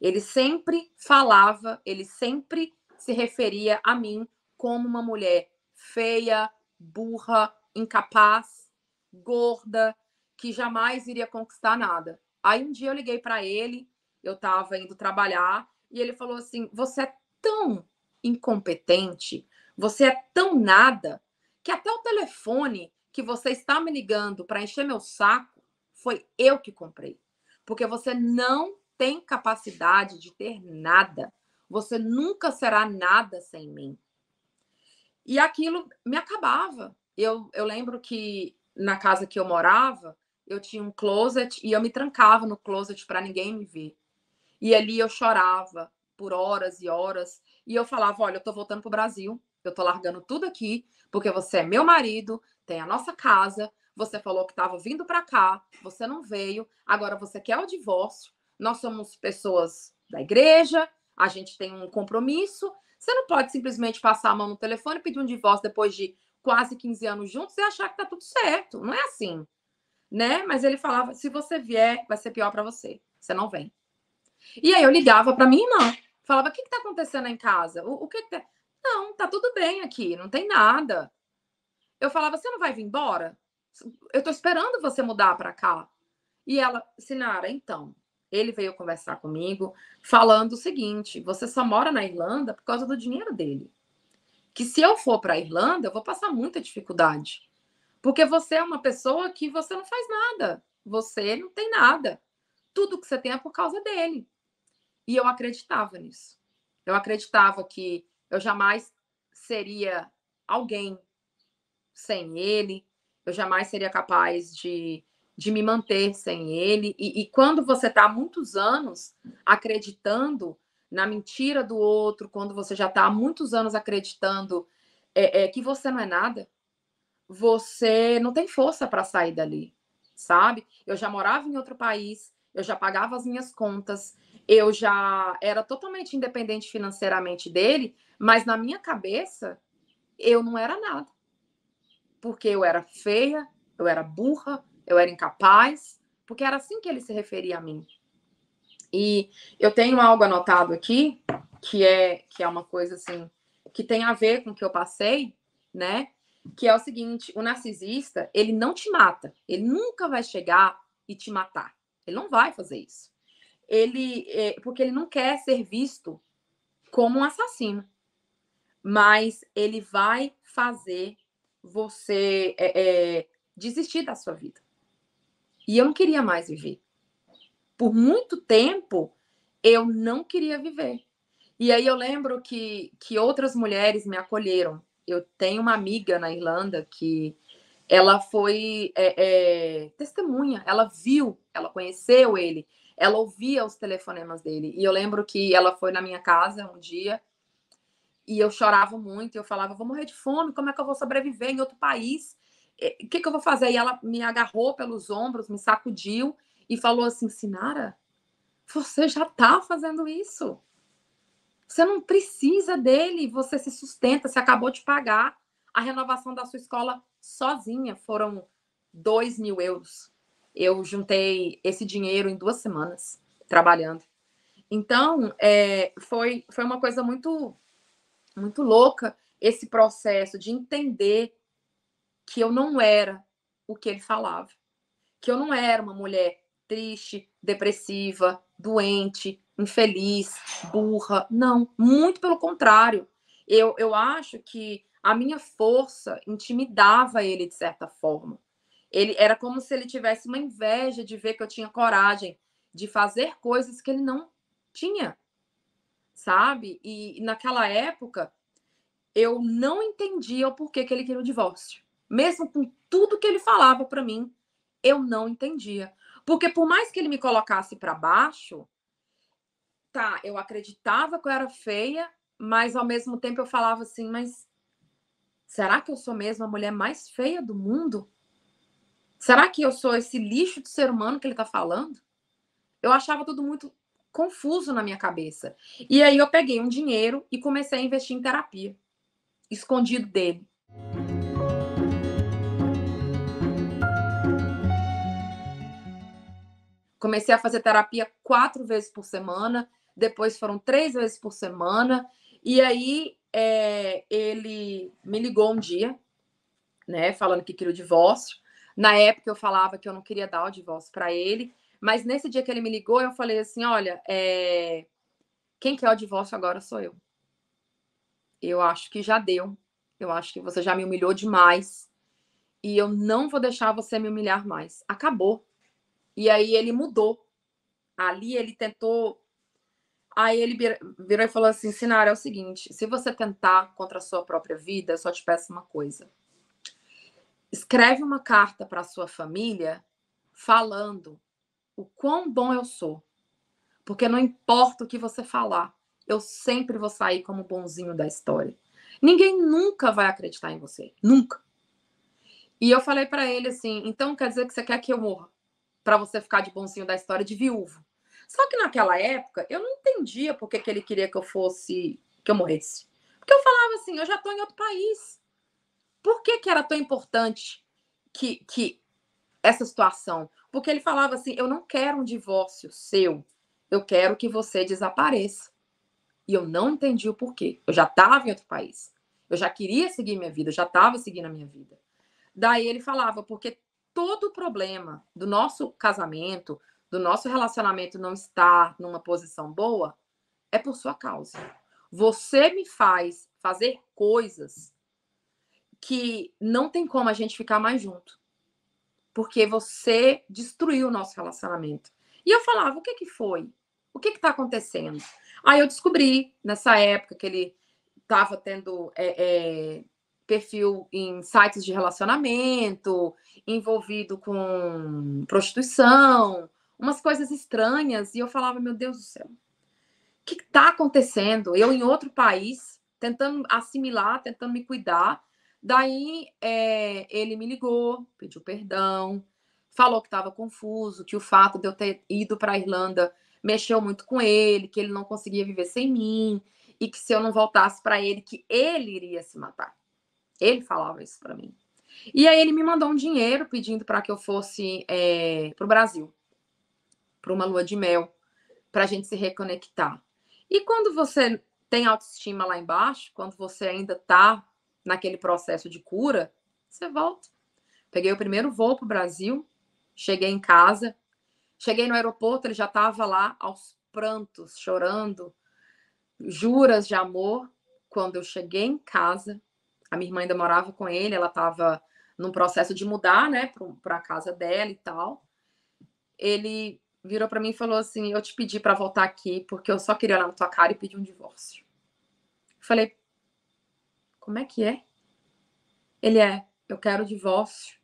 Ele sempre falava, ele sempre se referia a mim como uma mulher feia, burra, incapaz, gorda, que jamais iria conquistar nada. Aí um dia eu liguei para ele, eu estava indo trabalhar, e ele falou assim: você é tão incompetente, você é tão nada, que até o telefone que você está me ligando para encher meu saco foi eu que comprei. Porque você não tem capacidade de ter nada. Você nunca será nada sem mim. E aquilo me acabava. Eu lembro que na casa que eu morava, eu tinha um closet e eu me trancava no closet para ninguém me ver. E ali eu chorava por horas e horas. E eu falava: olha, eu tô voltando pro Brasil, eu tô largando tudo aqui, porque você é meu marido, tem a nossa casa, você falou que estava vindo para cá, você não veio, agora você quer o divórcio. Nós somos pessoas da igreja, a gente tem um compromisso. Você não pode simplesmente passar a mão no telefone e pedir um divórcio depois de quase 15 anos juntos e achar que tá tudo certo. Não é assim, né? Mas ele falava: se você vier, vai ser pior para você. Você não vem. E aí eu ligava para minha irmã, falava: o que está acontecendo em casa? O que tá... Não, tá tudo bem aqui, não tem nada. Eu falava: você não vai vir embora? Eu tô esperando você mudar para cá. E ela: Sinara, então, ele veio conversar comigo falando o seguinte: você só mora na Irlanda por causa do dinheiro dele. Que se eu for para a Irlanda, eu vou passar muita dificuldade. Porque você é uma pessoa que você não faz nada. Você não tem nada. Tudo que você tem é por causa dele. E eu acreditava nisso. Eu acreditava que eu jamais seria alguém sem ele, eu jamais seria capaz de me manter sem ele. E quando você está há muitos anos acreditando na mentira do outro, quando você já está há muitos anos acreditando que você não é nada, você não tem força para sair dali, sabe? Eu já morava em outro país, eu já pagava as minhas contas, eu já era totalmente independente financeiramente dele, mas na minha cabeça eu não era nada. Porque eu era feia, eu era burra, eu era incapaz, porque era assim que ele se referia a mim. E eu tenho algo anotado aqui, que é uma coisa assim, que tem a ver com o que eu passei, né? Que é o seguinte: o narcisista, ele não te mata, ele nunca vai chegar e te matar. Ele não vai fazer isso. Porque ele não quer ser visto como um assassino. Mas ele vai fazer você desistir da sua vida. E eu não queria mais viver. Por muito tempo, eu não queria viver. E aí eu lembro que outras mulheres me acolheram. Eu tenho uma amiga na Irlanda que ela foi testemunha. Ela viu, ela conheceu ele, ela ouvia os telefonemas dele. E eu lembro que ela foi na minha casa um dia e eu chorava muito. E eu falava, vou morrer de fome, como é que eu vou sobreviver em outro país? O que eu vou fazer? E ela me agarrou pelos ombros, me sacudiu e falou assim, Sinara, você já está fazendo isso. Você não precisa dele, você se sustenta, você acabou de pagar a renovação da sua escola sozinha. Foram 2.000 euros. Eu juntei esse dinheiro em 2 semanas, trabalhando. Então, foi uma coisa muito, muito louca esse processo de entender que eu não era o que ele falava. Que eu não era uma mulher triste, depressiva, doente, infeliz, burra. Não, muito pelo contrário. Eu acho que a minha força intimidava ele de certa forma. Ele era como se ele tivesse uma inveja de ver que eu tinha coragem de fazer coisas que ele não tinha, sabe? E naquela época eu não entendia o porquê que ele queria o divórcio. Mesmo com tudo que ele falava para mim, eu não entendia. Porque por mais que ele me colocasse para baixo, tá, eu acreditava que eu era feia, mas ao mesmo tempo eu falava assim, mas será que eu sou mesmo a mulher mais feia do mundo? Será que eu sou esse lixo de ser humano que ele tá falando? Eu achava tudo muito confuso na minha cabeça. E aí eu peguei um dinheiro e comecei a investir em terapia, escondido dele. Comecei a fazer terapia 4 vezes por semana, depois foram 3 vezes por semana, e aí ele me ligou um dia, né, falando que queria o divórcio. Na época eu falava que eu não queria dar o divórcio para ele, mas nesse dia que ele me ligou, eu falei assim: olha, quem quer o divórcio agora sou eu. Eu acho que já deu. Eu acho que você já me humilhou demais. E eu não vou deixar você me humilhar mais. Acabou. E aí ele mudou. Ali ele tentou. Aí ele virou e falou assim: Sinara, é o seguinte, se você tentar contra a sua própria vida, eu só te peço uma coisa. Escreve uma carta para a sua família falando o quão bom eu sou. Porque não importa o que você falar, eu sempre vou sair como bonzinho da história. Ninguém nunca vai acreditar em você. Nunca. E eu falei para ele assim: então quer dizer que você quer que eu morra? Para você ficar de bonzinho da história de viúvo. Só que naquela época eu não entendia por que ele queria que eu morresse. Porque eu falava assim, eu já estou em outro país. Por que era tão importante que essa situação? Porque ele falava assim, eu não quero um divórcio seu, eu quero que você desapareça. E eu não entendi o porquê. Eu já estava em outro país. Eu já queria seguir minha vida, eu já estava seguindo a minha vida. Daí ele falava, porque todo o problema do nosso casamento, do nosso relacionamento não estar numa posição boa, é por sua causa. Você me faz fazer coisas que não tem como a gente ficar mais junto. Porque você destruiu o nosso relacionamento. E eu falava, o que foi? O que está acontecendo? Aí eu descobri, nessa época, que ele estava tendo perfil em sites de relacionamento, envolvido com prostituição, umas coisas estranhas. E eu falava, meu Deus do céu, o que está acontecendo? Eu em outro país, tentando assimilar, tentando me cuidar. Daí ele me ligou, pediu perdão, falou que estava confuso, que o fato de eu ter ido para a Irlanda mexeu muito com ele, que ele não conseguia viver sem mim, e que se eu não voltasse para ele, que ele iria se matar. Ele falava isso para mim. E aí ele me mandou um dinheiro pedindo para que eu fosse para o Brasil, para uma lua de mel, para a gente se reconectar. E quando você tem autoestima lá embaixo, quando você ainda está naquele processo de cura, você volta. Peguei o primeiro voo para o Brasil, cheguei em casa, Cheguei no aeroporto, ele já estava lá aos prantos, chorando, juras de amor. Quando eu cheguei em casa, a minha irmã ainda morava com ele, ela estava num processo de mudar, né, para a casa dela e tal. Ele virou para mim e falou assim: eu te pedi para voltar aqui porque eu só queria olhar na tua cara e pedir um divórcio. Falei, como é que é? Ele eu quero divórcio.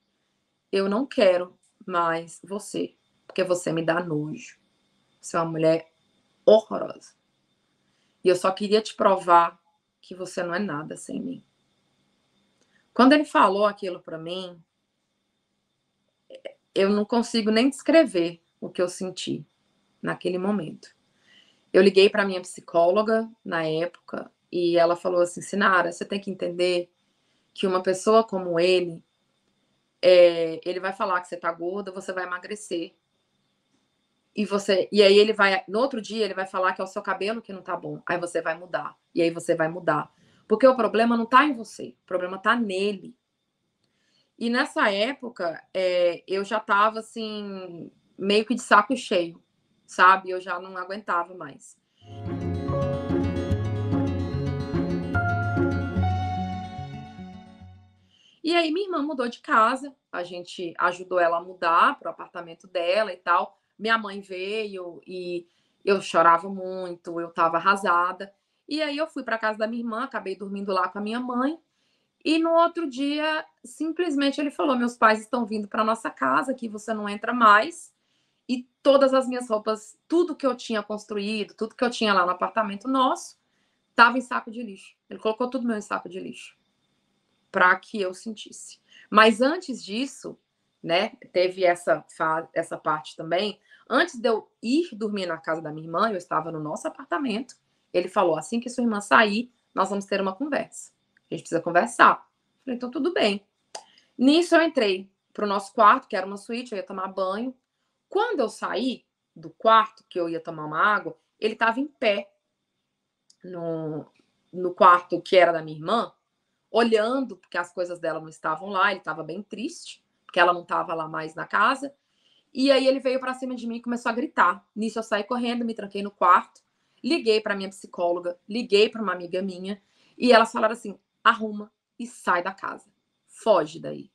Eu não quero mais você, porque você me dá nojo. Você é uma mulher horrorosa. E eu só queria te provar que você não é nada sem mim. Quando ele falou aquilo para mim, eu não consigo nem descrever o que eu senti naquele momento. Eu liguei para minha psicóloga na época e ela falou assim: Sinara, você tem que entender que uma pessoa como ele vai falar que você tá gorda, você vai emagrecer. E aí ele vai, no outro dia, ele vai falar que é o seu cabelo que não tá bom. Aí você vai mudar. E aí você vai mudar. Porque o problema não tá em você, o problema tá nele. E nessa época, eu já tava assim, meio que de saco cheio, sabe? Eu já não aguentava mais. E aí minha irmã mudou de casa, a gente ajudou ela a mudar para o apartamento dela e tal. Minha mãe veio e eu chorava muito, eu estava arrasada. E aí eu fui para casa da minha irmã, acabei dormindo lá com a minha mãe. E no outro dia, simplesmente ele falou: meus pais estão vindo para nossa casa, que você não entra mais. E todas as minhas roupas, tudo que eu tinha construído, tudo que eu tinha lá no apartamento nosso, estava em saco de lixo. Ele colocou tudo meu em saco de lixo para que eu sentisse. Mas antes disso, né, teve essa parte também. Antes de eu ir dormir na casa da minha irmã, eu estava no nosso apartamento. Ele falou: assim que sua irmã sair, nós vamos ter uma conversa. A gente precisa conversar. Eu falei: então tudo bem. Nisso eu entrei pro nosso quarto, que era uma suíte, eu ia tomar banho. Quando eu saí do quarto, que eu ia tomar uma água, ele estava em pé no quarto que era da minha irmã, olhando, porque as coisas dela não estavam lá, ele estava bem triste, porque ela não estava lá mais na casa. E aí ele veio para cima de mim e começou a gritar. Nisso eu saí correndo, me tranquei no quarto, liguei para minha psicóloga, liguei para uma amiga minha, e elas falaram assim: arruma e sai da casa. Foge daí.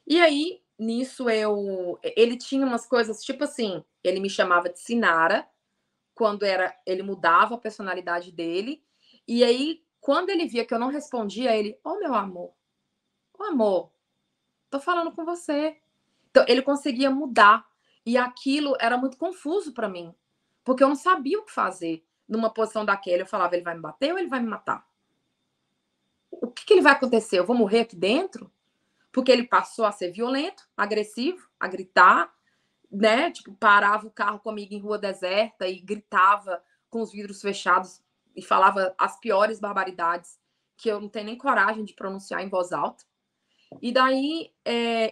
E aí, nisso ele tinha umas coisas, tipo assim, ele me chamava de Sinara, quando ele mudava a personalidade dele, e aí, quando ele via que eu não respondia, ele: ô meu amor, ô amor, tô falando com você. Então, ele conseguia mudar. E aquilo era muito confuso para mim, porque eu não sabia o que fazer numa posição daquela. Eu falava: ele vai me bater ou ele vai me matar? O que ele vai acontecer? Eu vou morrer aqui dentro? Porque ele passou a ser violento, agressivo, a gritar, né? Tipo, parava o carro comigo em rua deserta e gritava com os vidros fechados e falava as piores barbaridades que eu não tenho nem coragem de pronunciar em voz alta. E daí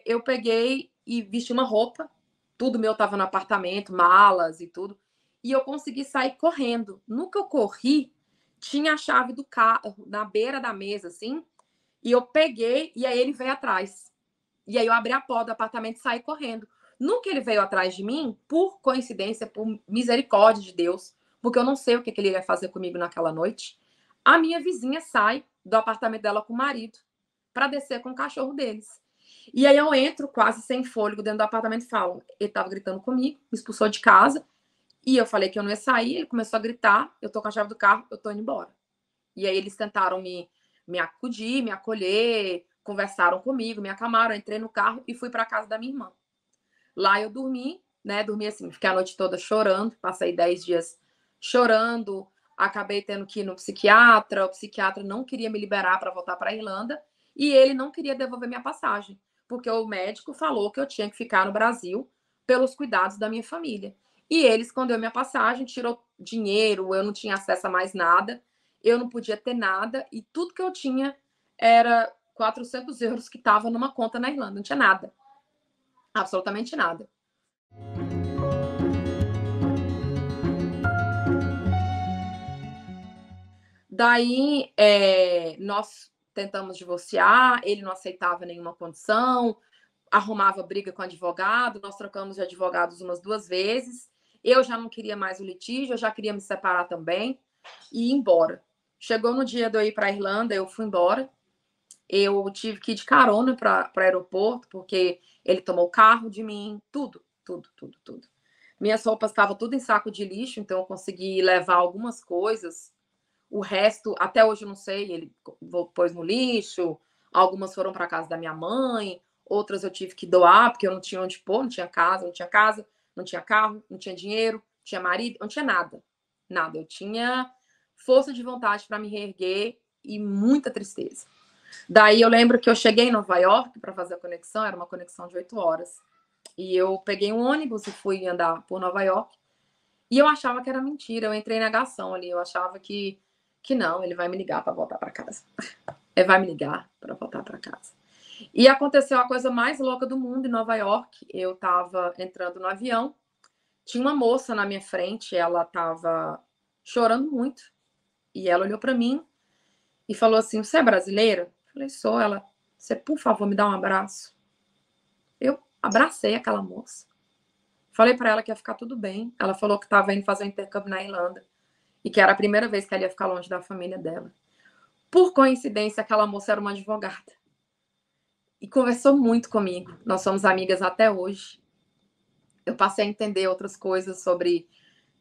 eu peguei e vesti uma roupa, tudo meu estava no apartamento, malas e tudo, e eu consegui sair correndo. No que eu corri, tinha a chave do carro na beira da mesa, assim, e eu peguei, e aí ele veio atrás. E aí eu abri a porta do apartamento e saí correndo. No que ele veio atrás de mim, por coincidência, por misericórdia de Deus, porque eu não sei o que ele ia fazer comigo naquela noite, a minha vizinha sai do apartamento dela com o marido para descer com o cachorro deles. E aí eu entro quase sem fôlego dentro do apartamento e falo: ele tava gritando comigo, me expulsou de casa, e eu falei que eu não ia sair, ele começou a gritar: eu tô com a chave do carro, eu tô indo embora. E aí eles tentaram me acudir, me acolher, conversaram comigo, me acalmaram, eu entrei no carro e fui para casa da minha irmã. Lá eu dormi, né? Dormi assim, fiquei a noite toda chorando, passei 10 dias chorando, acabei tendo que ir no psiquiatra, o psiquiatra não queria me liberar para voltar para a Irlanda e ele não queria devolver minha passagem, porque o médico falou que eu tinha que ficar no Brasil pelos cuidados da minha família. E ele escondeu minha passagem, tirou dinheiro, eu não tinha acesso a mais nada, eu não podia ter nada e tudo que eu tinha era 400 euros que estava numa conta na Irlanda, não tinha nada, absolutamente nada. Daí nós tentamos divorciar, ele não aceitava nenhuma condição, arrumava briga com advogado, nós trocamos de advogados umas 2 vezes. Eu já não queria mais o litígio, eu já queria me separar também e ir embora. Chegou no dia de eu ir para a Irlanda, eu fui embora. Eu tive que ir de carona para o aeroporto, porque ele tomou o carro de mim, tudo, tudo, tudo, tudo. Minhas roupas estavam tudo em saco de lixo, então eu consegui levar algumas coisas. O resto, até hoje eu não sei, ele pôs no lixo, algumas foram para casa da minha mãe, outras eu tive que doar, porque eu não tinha onde pôr, não tinha casa, não tinha carro, não tinha dinheiro, não tinha marido, não tinha nada. Nada. Eu tinha força de vontade para me reerguer e muita tristeza. Daí eu lembro que eu cheguei em Nova York para fazer a conexão, era uma conexão de 8 horas. E eu peguei um ônibus e fui andar por Nova York. E eu achava que era mentira, eu entrei em negação ali, eu achava que não, ele vai me ligar para voltar para casa. Ele vai me ligar para voltar para casa. E aconteceu a coisa mais louca do mundo em Nova York. Eu estava entrando no avião, tinha uma moça na minha frente, ela estava chorando muito. E ela olhou para mim e falou assim: "Você é brasileira?" Eu falei: "Sou". Ela: "Você, por favor, me dá um abraço". Eu abracei aquela moça. Falei para ela que ia ficar tudo bem. Ela falou que estava indo fazer um intercâmbio na Irlanda e que era a primeira vez que ela ia ficar longe da família dela. Por coincidência, aquela moça era uma advogada. E conversou muito comigo. Nós somos amigas até hoje. Eu passei a entender outras coisas sobre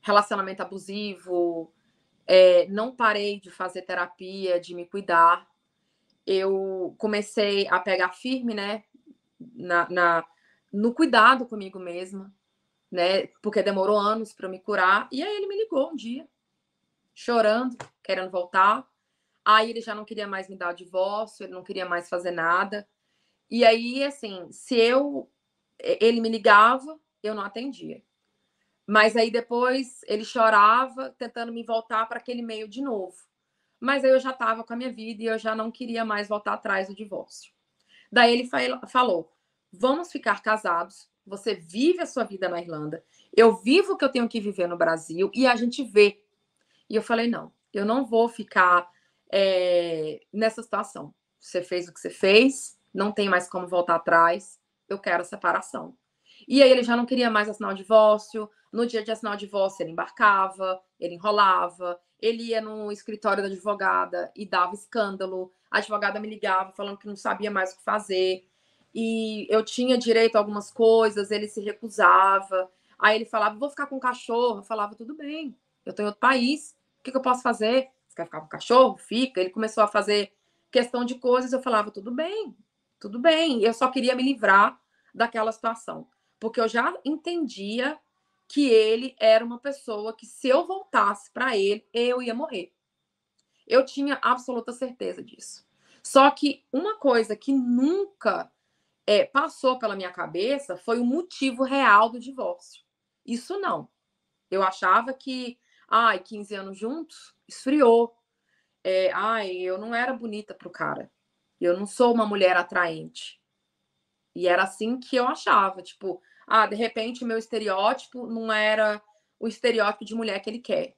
relacionamento abusivo. Não parei de fazer terapia, de me cuidar. Eu comecei a pegar firme, né, no cuidado comigo mesma, né, porque demorou anos para me curar. E aí ele me ligou um dia, chorando, querendo voltar. Aí ele já não queria mais me dar o divórcio, ele não queria mais fazer nada. E aí, assim, ele me ligava, eu não atendia. Mas aí depois ele chorava, tentando me voltar para aquele meio de novo. Mas aí eu já estava com a minha vida e eu já não queria mais voltar atrás do divórcio. Daí ele falou: "Vamos ficar casados, você vive a sua vida na Irlanda, eu vivo o que eu tenho que viver no Brasil e a gente vê". E eu falei: "Não, eu não vou ficar nessa situação. Você fez o que você fez, não tem mais como voltar atrás, eu quero a separação". E aí ele já não queria mais assinar o divórcio. No dia de assinar o divórcio, ele embarcava, ele enrolava, ele ia no escritório da advogada e dava escândalo. A advogada me ligava falando que não sabia mais o que fazer. E eu tinha direito a algumas coisas, ele se recusava. Aí ele falava: "Vou ficar com o cachorro". Eu falava: "Tudo bem, eu estou em outro país, o que eu posso fazer? Você quer ficar com o cachorro? Fica". Ele começou a fazer questão de coisas, eu falava: "Tudo bem, tudo bem". Eu só queria me livrar daquela situação, porque eu já entendia que ele era uma pessoa que, se eu voltasse para ele, eu ia morrer. Eu tinha absoluta certeza disso. Só que uma coisa que nunca passou pela minha cabeça foi o motivo real do divórcio. Isso não. Eu achava que, 15 anos juntos, esfriou. Eu não era bonita pro cara. Eu não sou uma mulher atraente. E era assim que eu achava, tipo, de repente meu estereótipo não era o estereótipo de mulher que ele quer.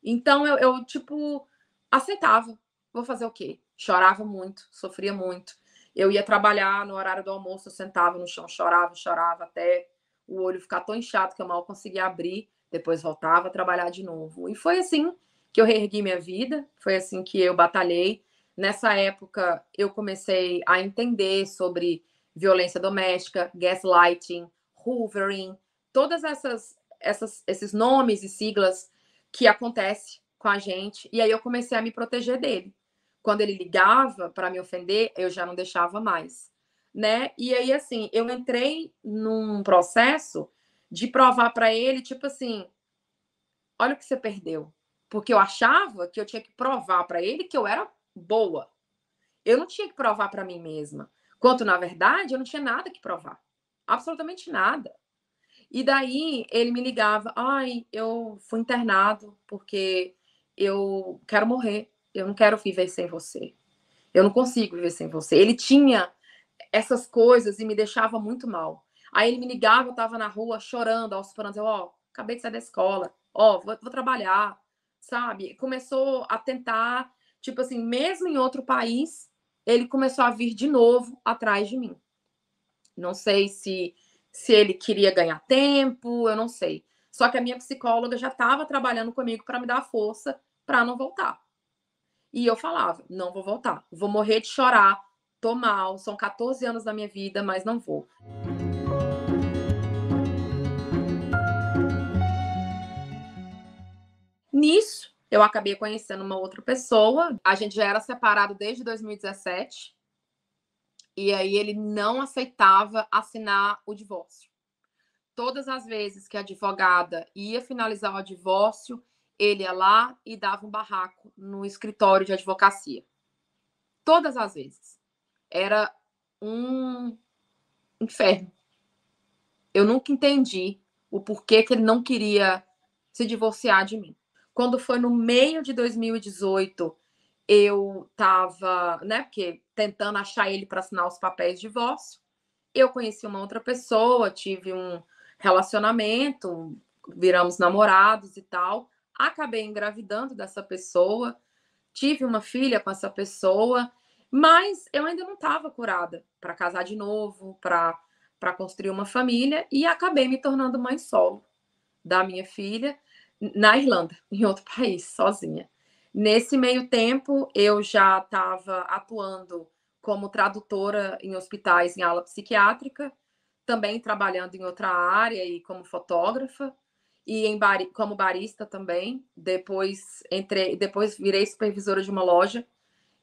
Então eu tipo, aceitava. Vou fazer o quê? Chorava muito, sofria muito. Eu ia trabalhar no horário do almoço, eu sentava no chão, chorava, chorava até o olho ficar tão inchado que eu mal conseguia abrir. Depois voltava a trabalhar de novo. E foi assim que eu reergui minha vida, foi assim que eu batalhei. Nessa época, eu comecei a entender sobre violência doméstica, gaslighting, hoovering, todas esses nomes e siglas que acontece com a gente. E aí eu comecei a me proteger dele. Quando ele ligava para me ofender, eu já não deixava mais, né? E aí, assim, eu entrei num processo de provar para ele, tipo assim, olha o que você perdeu. Porque eu achava que eu tinha que provar para ele que eu era boa. Eu não tinha que provar para mim mesma. Quanto, na verdade, eu não tinha nada que provar. Absolutamente nada. E daí ele me ligava: "Ai, eu fui internado porque eu quero morrer. Eu não quero viver sem você. Eu não consigo viver sem você". Ele tinha essas coisas e me deixava muito mal. Aí ele me ligava, eu estava na rua chorando aos prantos. Eu: "Ó, acabei de sair da escola. Ó, vou trabalhar", sabe? Começou a tentar, tipo assim, mesmo em outro país, ele começou a vir de novo atrás de mim. Não sei se ele queria ganhar tempo, eu não sei. Só que a minha psicóloga já estava trabalhando comigo para me dar força para não voltar. E eu falava, não vou voltar, vou morrer de chorar, tô mal, são 14 anos da minha vida, mas não vou. Nisso, eu acabei conhecendo uma outra pessoa, a gente já era separado desde 2017, e aí ele não aceitava assinar o divórcio. Todas as vezes que a advogada ia finalizar o divórcio, ele ia lá e dava um barraco no escritório de advocacia. Todas as vezes. Era um inferno. Eu nunca entendi o porquê que ele não queria se divorciar de mim. Quando foi no meio de 2018, eu estava, né, porque tentando achar ele para assinar os papéis de divórcio. Eu conheci uma outra pessoa, tive um relacionamento, viramos namorados e tal. Acabei engravidando dessa pessoa, tive uma filha com essa pessoa, mas eu ainda não estava curada para casar de novo, para construir uma família, e acabei me tornando mãe solo da minha filha na Irlanda, em outro país, sozinha. Nesse meio tempo, eu já estava atuando como tradutora em hospitais em ala psiquiátrica, também trabalhando em outra área e como fotógrafa, e como barista também. Depois virei supervisora de uma loja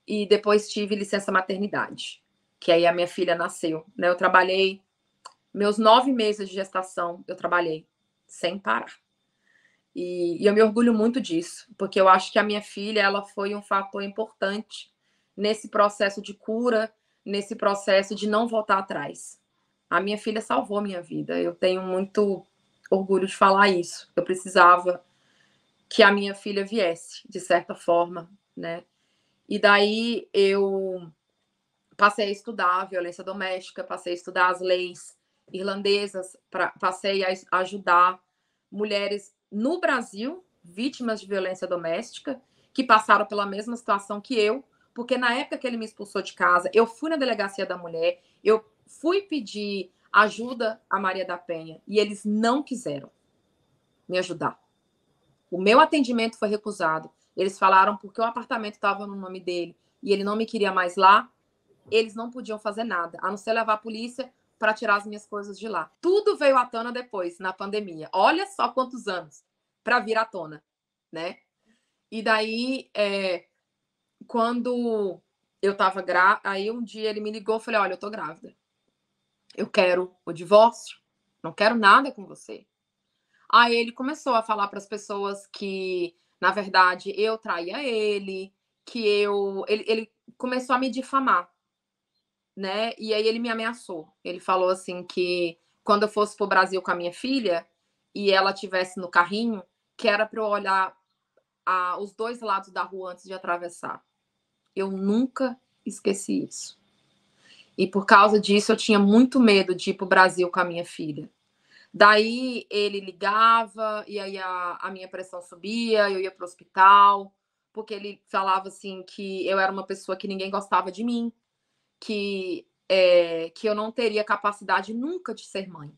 e depois tive licença maternidade, que aí a minha filha nasceu. Né? Eu trabalhei meus 9 meses de gestação, eu trabalhei sem parar. E eu me orgulho muito disso, porque eu acho que a minha filha ela foi um fator importante nesse processo de cura, nesse processo de não voltar atrás. A minha filha salvou a minha vida. Eu tenho muito orgulho de falar isso. Eu precisava que a minha filha viesse, de certa forma, né? E daí eu passei a estudar a violência doméstica, passei a estudar as leis irlandesas, passei a ajudar mulheres no Brasil, vítimas de violência doméstica, que passaram pela mesma situação que eu, porque na época que ele me expulsou de casa, eu fui na delegacia da mulher, eu fui pedir ajuda a Maria da Penha e eles não quiseram me ajudar. O meu atendimento foi recusado. Eles falaram porque o apartamento estava no nome dele e ele não me queria mais lá, eles não podiam fazer nada, a não ser levar a polícia para tirar as minhas coisas de lá. Tudo veio à tona depois, na pandemia. Olha só quantos anos para vir à tona, né? E daí, quando eu estava grávida, aí um dia ele me ligou, eu falei, olha, eu tô grávida. Eu quero o divórcio, não quero nada com você. Aí ele começou a falar para as pessoas que, na verdade, eu traía ele, que ele começou a me difamar, né? E aí ele me ameaçou. Ele falou assim que quando eu fosse pro Brasil com a minha filha e ela tivesse no carrinho, que era para eu olhar os dois lados da rua antes de atravessar. Eu nunca esqueci isso. E por causa disso eu tinha muito medo de ir pro Brasil com a minha filha. Daí ele ligava e aí a minha pressão subia, eu ia pro hospital, porque ele falava assim que eu era uma pessoa que ninguém gostava de mim, que eu não teria capacidade nunca de ser mãe,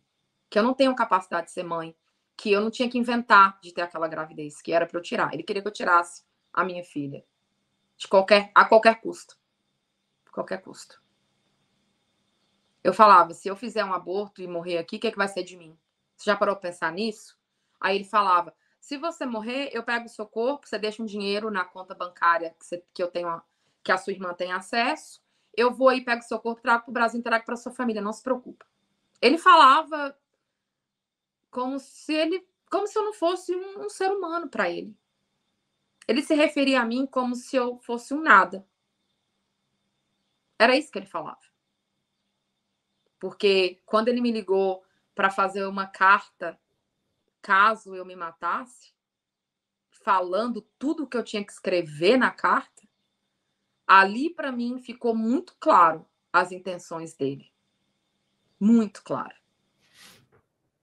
que eu não tenho capacidade de ser mãe, que eu não tinha que inventar de ter aquela gravidez, que era para eu tirar. Ele queria que eu tirasse a minha filha, a qualquer custo, por qualquer custo. Eu falava, se eu fizer um aborto e morrer aqui, o que vai ser de mim? Você já parou para pensar nisso? Aí ele falava, se você morrer, eu pego o seu corpo, você deixa um dinheiro na conta bancária que eu tenho, que a sua irmã tem acesso, eu vou aí, pego o seu corpo, trago para o Brasil, trago para sua família, não se preocupa. Ele falava como se eu não fosse um ser humano para ele. Ele se referia a mim como se eu fosse um nada. Era isso que ele falava. Porque quando ele me ligou para fazer uma carta, caso eu me matasse, falando tudo que eu tinha que escrever na carta, ali para mim ficou muito claro as intenções dele. Muito claro.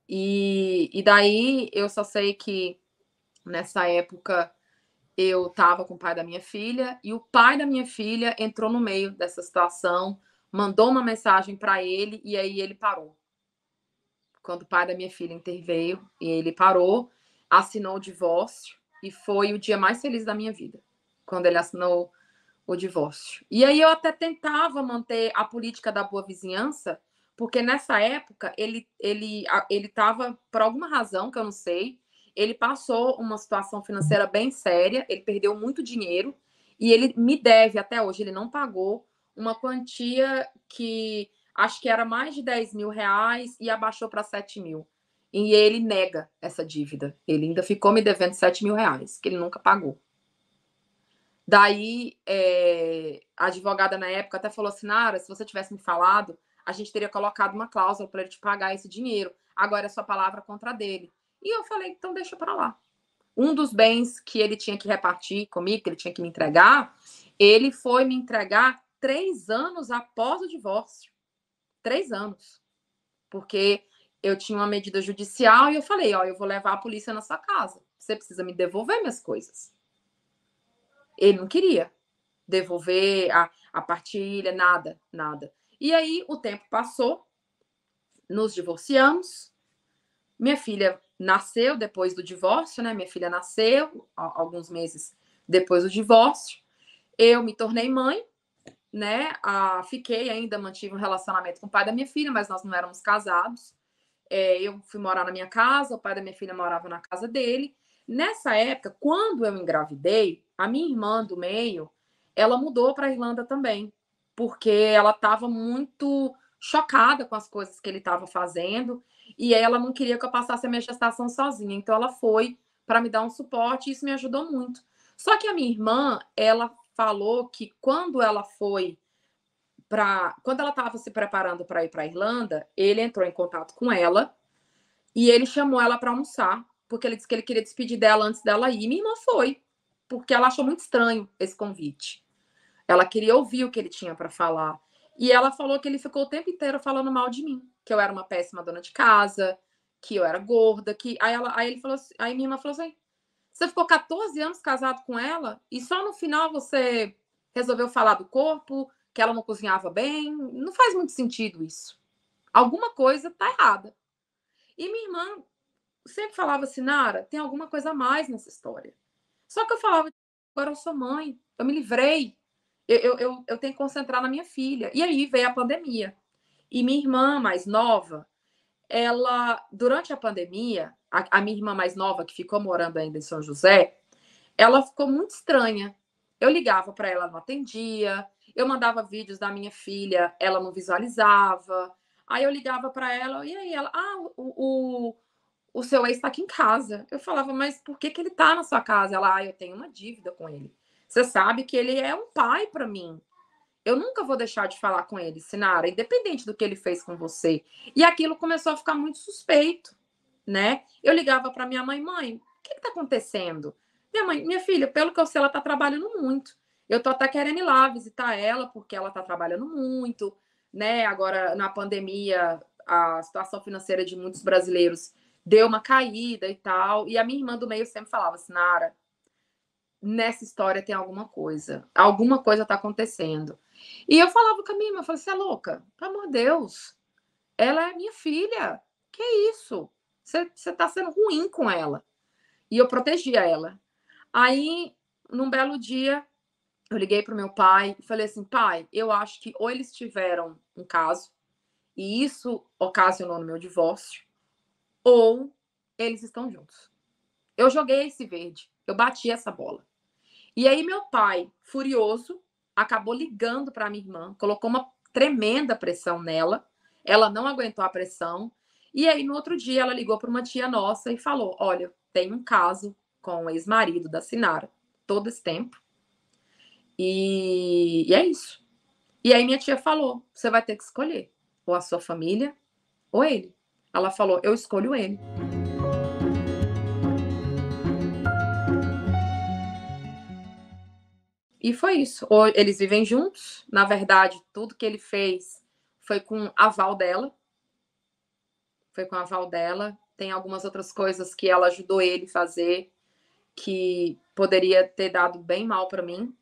E daí eu só sei que nessa época eu estava com o pai da minha filha e o pai da minha filha entrou no meio dessa situação mandou uma mensagem para ele e aí ele parou. Quando o pai da minha filha interveio, ele parou, assinou o divórcio e foi o dia mais feliz da minha vida, quando ele assinou o divórcio. E aí eu até tentava manter a política da boa vizinhança, porque nessa época ele estava, por alguma razão que eu não sei, ele passou uma situação financeira bem séria, ele perdeu muito dinheiro e ele me deve até hoje, ele não pagou uma quantia que acho que era mais de 10 mil reais e abaixou para 7 mil. E ele nega essa dívida. Ele ainda ficou me devendo 7 mil reais, que ele nunca pagou. Daí, a advogada na época até falou assim, Nara, se você tivesse me falado, a gente teria colocado uma cláusula para ele te pagar esse dinheiro. Agora é sua palavra contra dele. E eu falei, então deixa para lá. Um dos bens que ele tinha que repartir comigo, que ele tinha que me entregar, ele foi me entregar 3 anos após o divórcio. 3 anos. Porque eu tinha uma medida judicial e eu falei, ó, eu vou levar a polícia na sua casa. Você precisa me devolver minhas coisas. Ele não queria devolver a partilha, nada, nada. E aí o tempo passou, nos divorciamos. Minha filha nasceu depois do divórcio, né? Minha filha nasceu alguns meses depois do divórcio. Eu me tornei mãe, né? Fiquei ainda, mantive um relacionamento com o pai da minha filha, mas nós não éramos casados. Eu fui morar na minha casa, o pai da minha filha morava na casa dele. Nessa época, quando eu engravidei, a minha irmã do meio, ela mudou para a Irlanda também, porque ela estava muito chocada com as coisas que ele estava fazendo e ela não queria que eu passasse a minha gestação sozinha. Então ela foi para me dar um suporte e isso me ajudou muito. Só que a minha irmã, ela falou que quando ela foi quando ela estava se preparando para ir para a Irlanda, ele entrou em contato com ela e ele chamou ela para almoçar, porque ele disse que ele queria despedir dela antes dela ir. E minha irmã foi, porque ela achou muito estranho esse convite. Ela queria ouvir o que ele tinha para falar. E ela falou que ele ficou o tempo inteiro falando mal de mim, que eu era uma péssima dona de casa, que eu era gorda, que aí minha irmã falou assim: "Você ficou 14 anos casado com ela e só no final você resolveu falar do corpo, que ela não cozinhava bem? Não faz muito sentido isso. Alguma coisa tá errada." E minha irmã sempre falava assim, Nara, tem alguma coisa a mais nessa história. Só que eu falava, agora eu sou mãe, eu me livrei, eu tenho que concentrar na minha filha. E aí veio a pandemia. E minha irmã mais nova, ela, durante a pandemia, a minha irmã mais nova, que ficou morando ainda em São José, ela ficou muito estranha. Eu ligava para ela, não atendia. Eu mandava vídeos da minha filha, ela não visualizava. Aí eu ligava para ela, e aí ela, o seu ex está aqui em casa. Eu falava, mas por que ele está na sua casa? Ela, eu tenho uma dívida com ele. Você sabe que ele é um pai para mim. Eu nunca vou deixar de falar com ele, Sinara, independente do que ele fez com você. E aquilo começou a ficar muito suspeito, né? Eu ligava para minha mãe, mãe, o que está acontecendo? Minha mãe, minha filha, pelo que eu sei, ela está trabalhando muito. Eu tô até querendo ir lá visitar ela, porque ela está trabalhando muito, né? Agora, na pandemia, a situação financeira de muitos brasileiros deu uma caída e tal. E a minha irmã do meio sempre falava, Sinara, nessa história tem alguma coisa está acontecendo. E eu falava com a minha irmã, eu falei, você é louca? Pelo amor de Deus, ela é minha filha, que isso? Você está sendo ruim com ela. E eu protegia ela. Aí, num belo dia, eu liguei para o meu pai e falei assim, pai, eu acho que ou eles tiveram um caso, e isso ocasionou no meu divórcio, ou eles estão juntos. Eu joguei esse verde, eu bati essa bola. E aí meu pai, furioso, acabou ligando para minha irmã, colocou uma tremenda pressão nela, ela não aguentou a pressão, e aí no outro dia ela ligou para uma tia nossa e falou, olha, tem um caso com o ex-marido da Sinara, todo esse tempo, e é isso. E aí minha tia falou, você vai ter que escolher, ou a sua família, ou ele. Ela falou, eu escolho ele. E foi isso. Eles vivem juntos. Na verdade, tudo que ele fez foi com aval dela. Foi com aval dela. Tem algumas outras coisas que ela ajudou ele a fazer que poderia ter dado bem mal para mim,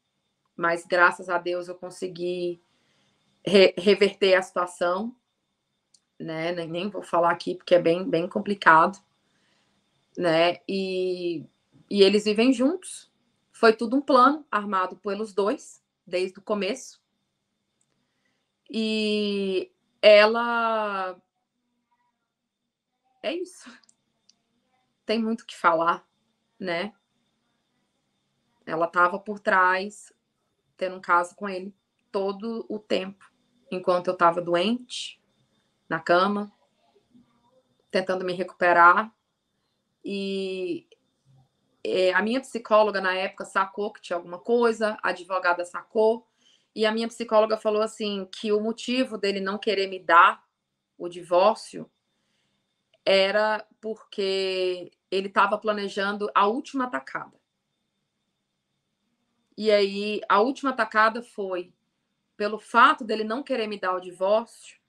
mas graças a Deus eu consegui reverter a situação, né? Nem vou falar aqui porque é bem complicado, né? E eles vivem juntos. Foi tudo um plano armado pelos dois desde o começo. E ela é isso. Tem muito o que falar, né? Ela estava por trás, tendo um caso com ele todo o tempo, enquanto eu estava doente, na cama, tentando me recuperar. E a minha psicóloga, na época, sacou que tinha alguma coisa, a advogada sacou, e a minha psicóloga falou assim, que o motivo dele não querer me dar o divórcio era porque ele estava planejando a última atacada. E aí, a última atacada foi pelo fato dele não querer me dar o divórcio,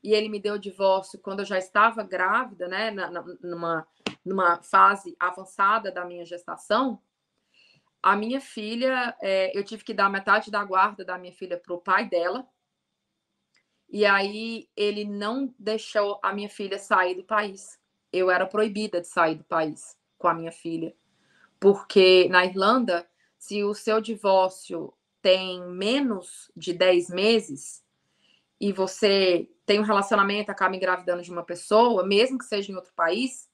e ele me deu o divórcio quando eu já estava grávida, né, numa fase avançada da minha gestação. A minha filha, eu tive que dar metade da guarda da minha filha para o pai dela, e aí ele não deixou a minha filha sair do país. Eu era proibida de sair do país com a minha filha, porque na Irlanda, se o seu divórcio tem menos de 10 meses e você tem um relacionamento, acaba engravidando de uma pessoa, mesmo que seja em outro país,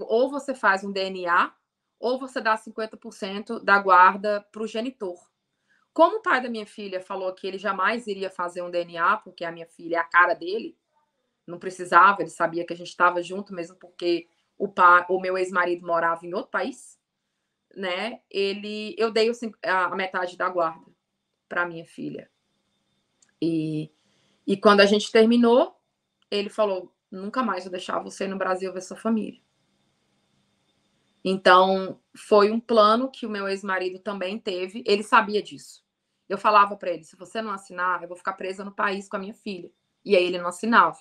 ou você faz um DNA, ou você dá 50% da guarda para o genitor. Como o pai da minha filha falou que ele jamais iria fazer um DNA, porque a minha filha é a cara dele, não precisava, ele sabia que a gente estava junto, mesmo porque o meu ex-marido morava em outro país, né? Eu dei a metade da guarda para minha filha. E quando a gente terminou, ele falou: nunca mais vou deixar você ir no Brasil ver sua família. Então, foi um plano que o meu ex-marido também teve. Ele sabia disso. Eu falava para ele: se você não assinar, eu vou ficar presa no país com a minha filha. E aí ele não assinava.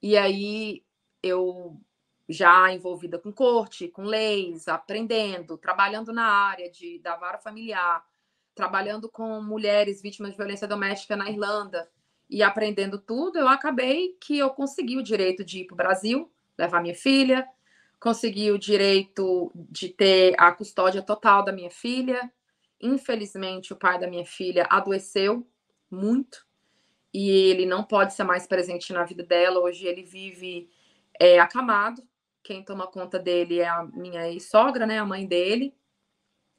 E aí eu, já envolvida com corte, com leis, aprendendo, trabalhando na área da vara familiar, trabalhando com mulheres vítimas de violência doméstica na Irlanda e aprendendo tudo, eu acabei que eu consegui o direito de ir para o Brasil, levar minha filha, consegui o direito de ter a custódia total da minha filha. Infelizmente, o pai da minha filha adoeceu muito e ele não pode ser mais presente na vida dela. Hoje ele vive acamado. Quem toma conta dele é a minha ex-sogra, né, a mãe dele.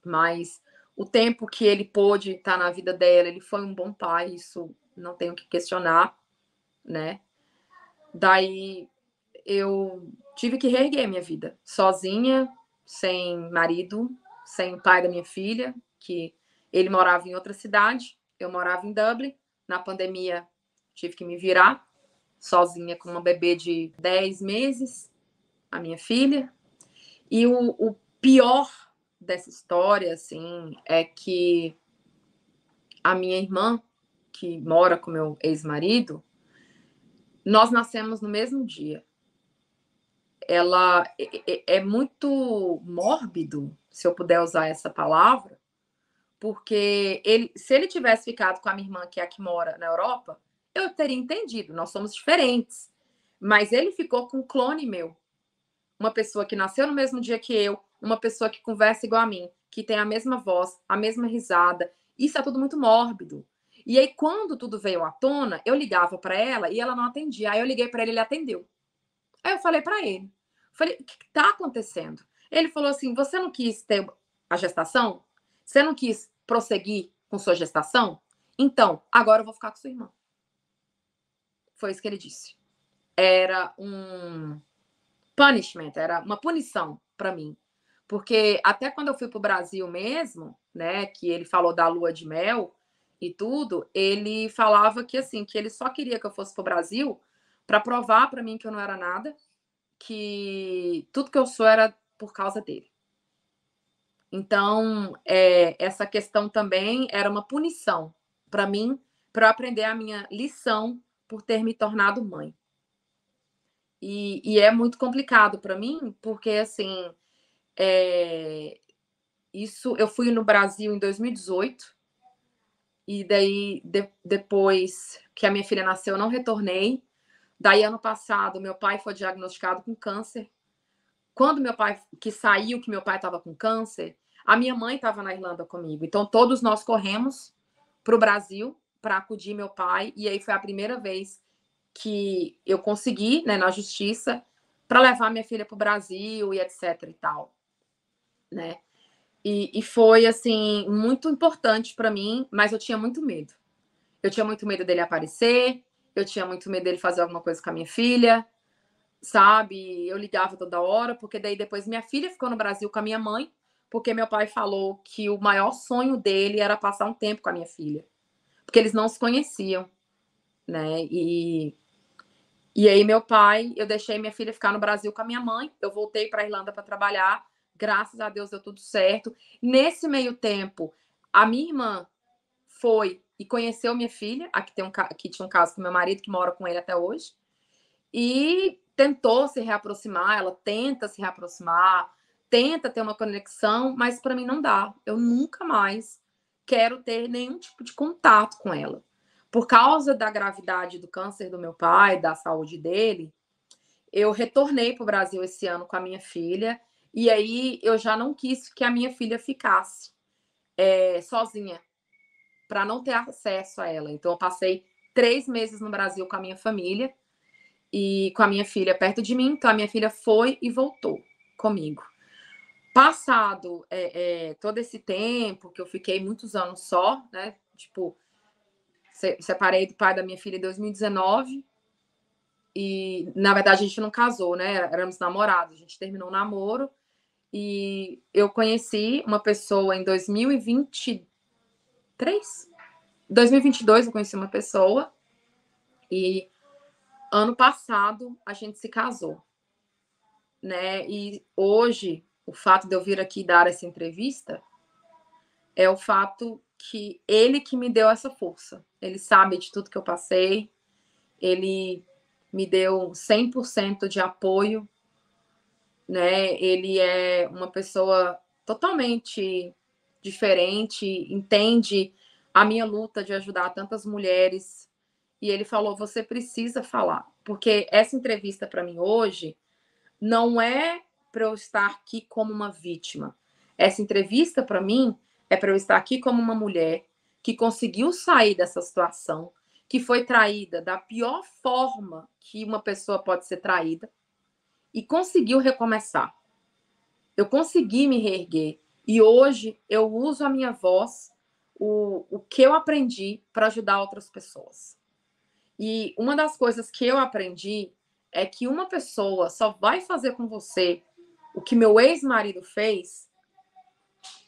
Mas o tempo que ele pôde estar na vida dela, ele foi um bom pai, isso não tenho que questionar, né? Daí eu tive que reerguer minha vida sozinha, sem marido, sem o pai da minha filha, que ele morava em outra cidade, eu morava em Dublin. Na pandemia, tive que me virar sozinha com uma bebê de 10 meses, a minha filha. E o pior dessa história, assim, é que a minha irmã, que mora com meu ex-marido, nós nascemos no mesmo dia. Ela é muito mórbido, se eu puder usar essa palavra, porque se ele tivesse ficado com a minha irmã, que é a que mora na Europa, eu teria entendido, nós somos diferentes. Mas ele ficou com um clone meu. Uma pessoa que nasceu no mesmo dia que eu, uma pessoa que conversa igual a mim, que tem a mesma voz, a mesma risada. Isso é tudo muito mórbido. E aí, quando tudo veio à tona, eu ligava para ela e ela não atendia. Aí eu liguei para ele, ele atendeu. Aí eu falei para ele, falei, o que está acontecendo? Ele falou assim, você não quis ter a gestação? Você não quis prosseguir com sua gestação? Então, agora eu vou ficar com sua irmã. Foi isso que ele disse. Era um punishment, era uma punição para mim. Porque até quando eu fui para o Brasil mesmo, né, que ele falou da lua de mel e tudo, ele falava que assim, que ele só queria que eu fosse para o Brasil para provar para mim que eu não era nada, que tudo que eu sou era por causa dele. Então, essa questão também era uma punição para mim, para eu aprender a minha lição por ter me tornado mãe. E é muito complicado para mim, porque assim, isso eu fui no Brasil em 2018 E daí, depois que a minha filha nasceu, eu não retornei. Daí, ano passado, meu pai foi diagnosticado com câncer. Quando meu pai, que saiu, que meu pai estava com câncer, a minha mãe estava na Irlanda comigo. Então, todos nós corremos para o Brasil para acudir meu pai. E aí foi a primeira vez que eu consegui, né, na justiça, para levar minha filha para o Brasil e etc e tal, né? E foi, assim, muito importante para mim, mas eu tinha muito medo. Eu tinha muito medo dele aparecer, eu tinha muito medo dele fazer alguma coisa com a minha filha, sabe? Eu ligava toda hora, porque daí depois minha filha ficou no Brasil com a minha mãe, porque meu pai falou que o maior sonho dele era passar um tempo com a minha filha, porque eles não se conheciam, né? E aí meu pai, eu deixei minha filha ficar no Brasil com a minha mãe, eu voltei para a Irlanda para trabalhar, graças a Deus deu tudo certo. Nesse meio tempo, a minha irmã foi e conheceu minha filha, aqui tinha um caso com meu marido, que mora com ele até hoje, e tentou se reaproximar, ela tenta se reaproximar, tenta ter uma conexão, mas para mim não dá. Eu nunca mais quero ter nenhum tipo de contato com ela. Por causa da gravidade do câncer do meu pai, da saúde dele, eu retornei para o Brasil esse ano com a minha filha, e aí eu já não quis que a minha filha ficasse sozinha, para não ter acesso a ela. Então, eu passei 3 meses no Brasil com a minha família e com a minha filha perto de mim. Então, a minha filha foi e voltou comigo. Passado todo esse tempo, que eu fiquei muitos anos só, né? Tipo, separei do pai da minha filha em 2019 e, na verdade, a gente não casou, né? Éramos namorados, a gente terminou o namoro e eu conheci uma pessoa em 2023. 2022 eu conheci uma pessoa e ano passado a gente se casou, né? E hoje o fato de eu vir aqui dar essa entrevista é o fato que ele que me deu essa força. Ele sabe de tudo que eu passei, ele me deu 100% de apoio, né? Ele é uma pessoa totalmente diferente, entende a minha luta de ajudar tantas mulheres. E ele falou: você precisa falar, porque essa entrevista para mim hoje não é para eu estar aqui como uma vítima. Essa entrevista para mim é para eu estar aqui como uma mulher que conseguiu sair dessa situação, que foi traída da pior forma que uma pessoa pode ser traída e conseguiu recomeçar. Eu consegui me reerguer e hoje eu uso a minha voz, o que eu aprendi para ajudar outras pessoas. E uma das coisas que eu aprendi é que uma pessoa só vai fazer com você o que meu ex-marido fez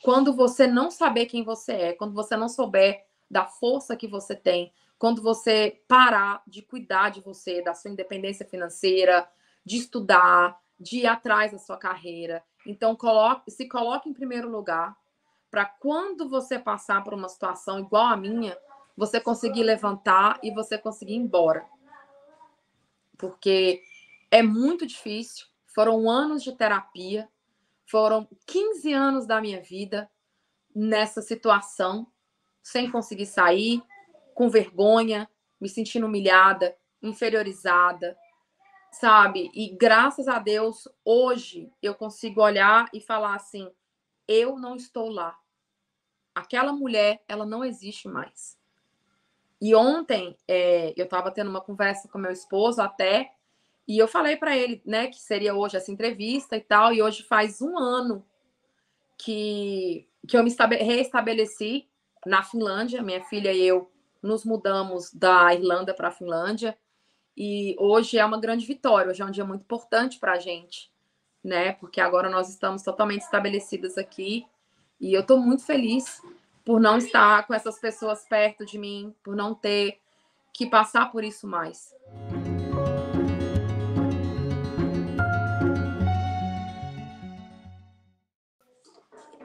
quando você não saber quem você é, quando você não souber da força que você tem, quando você parar de cuidar de você, da sua independência financeira, de estudar, de ir atrás da sua carreira. Então, se coloque em primeiro lugar para quando você passar por uma situação igual a minha, você conseguir levantar e você conseguir ir embora. Porque é muito difícil. Foram anos de terapia, foram 15 anos da minha vida nessa situação, sem conseguir sair, com vergonha, me sentindo humilhada, inferiorizada, sabe? E graças a Deus, hoje eu consigo olhar e falar assim: eu não estou lá. Aquela mulher, ela não existe mais. E ontem eu estava tendo uma conversa com meu esposo até, e eu falei para ele, né, que seria hoje essa entrevista e tal, e hoje faz 1 ano que eu me reestabeleci na Finlândia. Minha filha e eu nos mudamos da Irlanda para a Finlândia, e hoje é uma grande vitória, hoje é um dia muito importante para a gente, né, porque agora nós estamos totalmente estabelecidas aqui, e eu estou muito feliz por não estar com essas pessoas perto de mim, por não ter que passar por isso mais.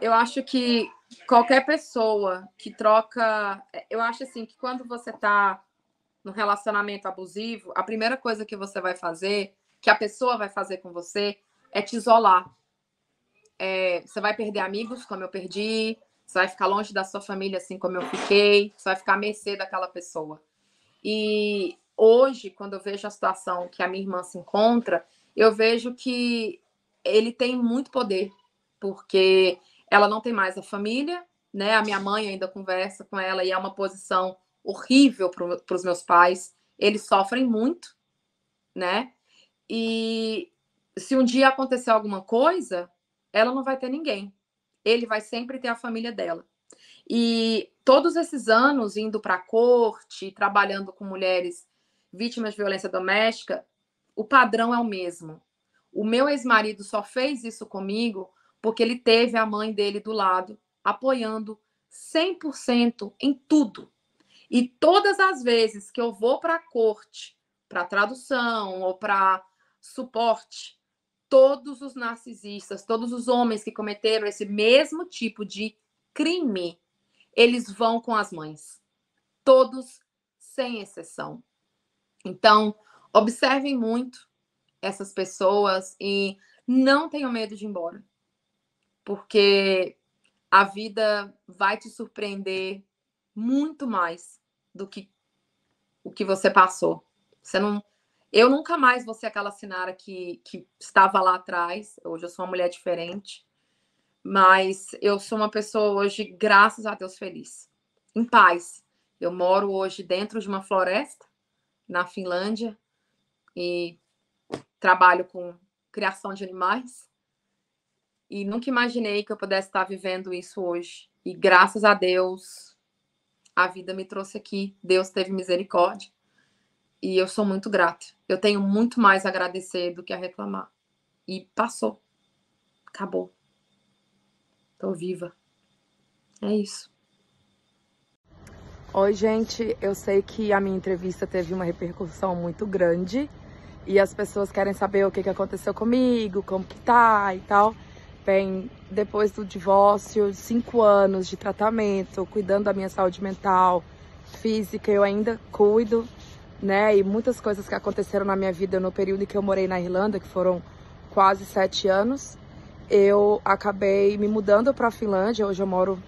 Eu acho que qualquer pessoa que troca. Eu acho assim que quando você está num relacionamento abusivo, a primeira coisa que você vai fazer, que a pessoa vai fazer com você, é te isolar. Você vai perder amigos, como eu perdi, Você vai ficar longe da sua família, assim como eu fiquei. Você vai ficar à mercê daquela pessoa. E hoje, quando eu vejo a situação que a minha irmã se encontra, eu vejo que ele tem muito poder, porque ela não tem mais a família, né? A minha mãe ainda conversa com ela e é uma posição horrível para os meus pais. Eles sofrem muito, né? E se um dia acontecer alguma coisa, ela não vai ter ninguém. Ele vai sempre ter a família dela. E todos esses anos indo para a corte, trabalhando com mulheres vítimas de violência doméstica, o padrão é o mesmo. O meu ex-marido só fez isso comigo porque ele teve a mãe dele do lado, apoiando 100% em tudo. E todas as vezes que eu vou para a corte, para tradução ou para suporte, todos os narcisistas, todos os homens que cometeram esse mesmo tipo de crime, eles vão com as mães. Todos, sem exceção. Então, observem muito essas pessoas e não tenham medo de ir embora. Porque a vida vai te surpreender muito mais do que o que você passou. Eu nunca mais vou ser aquela Sinara que estava lá atrás. Hoje eu sou uma mulher diferente. Mas eu sou uma pessoa hoje, graças a Deus, feliz. Em paz. Eu moro hoje dentro de uma floresta, na Finlândia, e trabalho com criação de animais. E nunca imaginei que eu pudesse estar vivendo isso hoje. E graças a Deus, a vida me trouxe aqui. Deus teve misericórdia. E eu sou muito grata. Eu tenho muito mais a agradecer do que a reclamar. E passou. Acabou. Tô viva. É isso. Oi, gente. Eu sei que a minha entrevista teve uma repercussão muito grande. E as pessoas querem saber o que aconteceu comigo, como que tá e tal. Bem, depois do divórcio, 5 anos de tratamento, cuidando da minha saúde mental, física, eu ainda cuido, né? E muitas coisas que aconteceram na minha vida no período em que eu morei na Irlanda, que foram quase 7 anos, eu acabei me mudando para a Finlândia. Hoje eu moro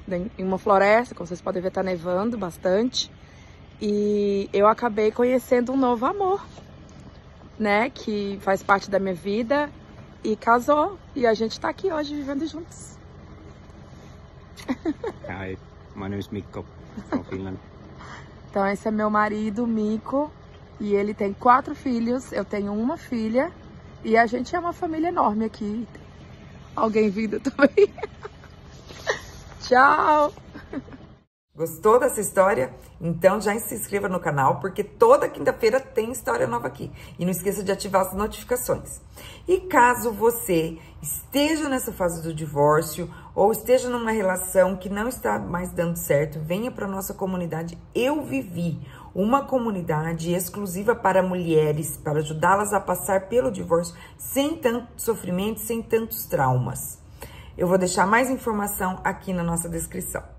em uma floresta, como vocês podem ver, tá nevando bastante. E eu acabei conhecendo um novo amor, né? Que faz parte da minha vida. E casou, e a gente tá aqui hoje vivendo juntos. Hi, my name is Mikko from Finland. Então esse é meu marido, Mikko, e ele tem 4 filhos, eu tenho uma filha, e a gente é uma família enorme aqui. Alguém vindo também. Tchau! Gostou dessa história? Então já se inscreva no canal, porque toda quinta-feira tem história nova aqui. E não esqueça de ativar as notificações. E caso você esteja nessa fase do divórcio ou esteja numa relação que não está mais dando certo, venha para a nossa comunidade Eu Vivi, uma comunidade exclusiva para mulheres, para ajudá-las a passar pelo divórcio sem tanto sofrimento, sem tantos traumas. Eu vou deixar mais informação aqui na nossa descrição.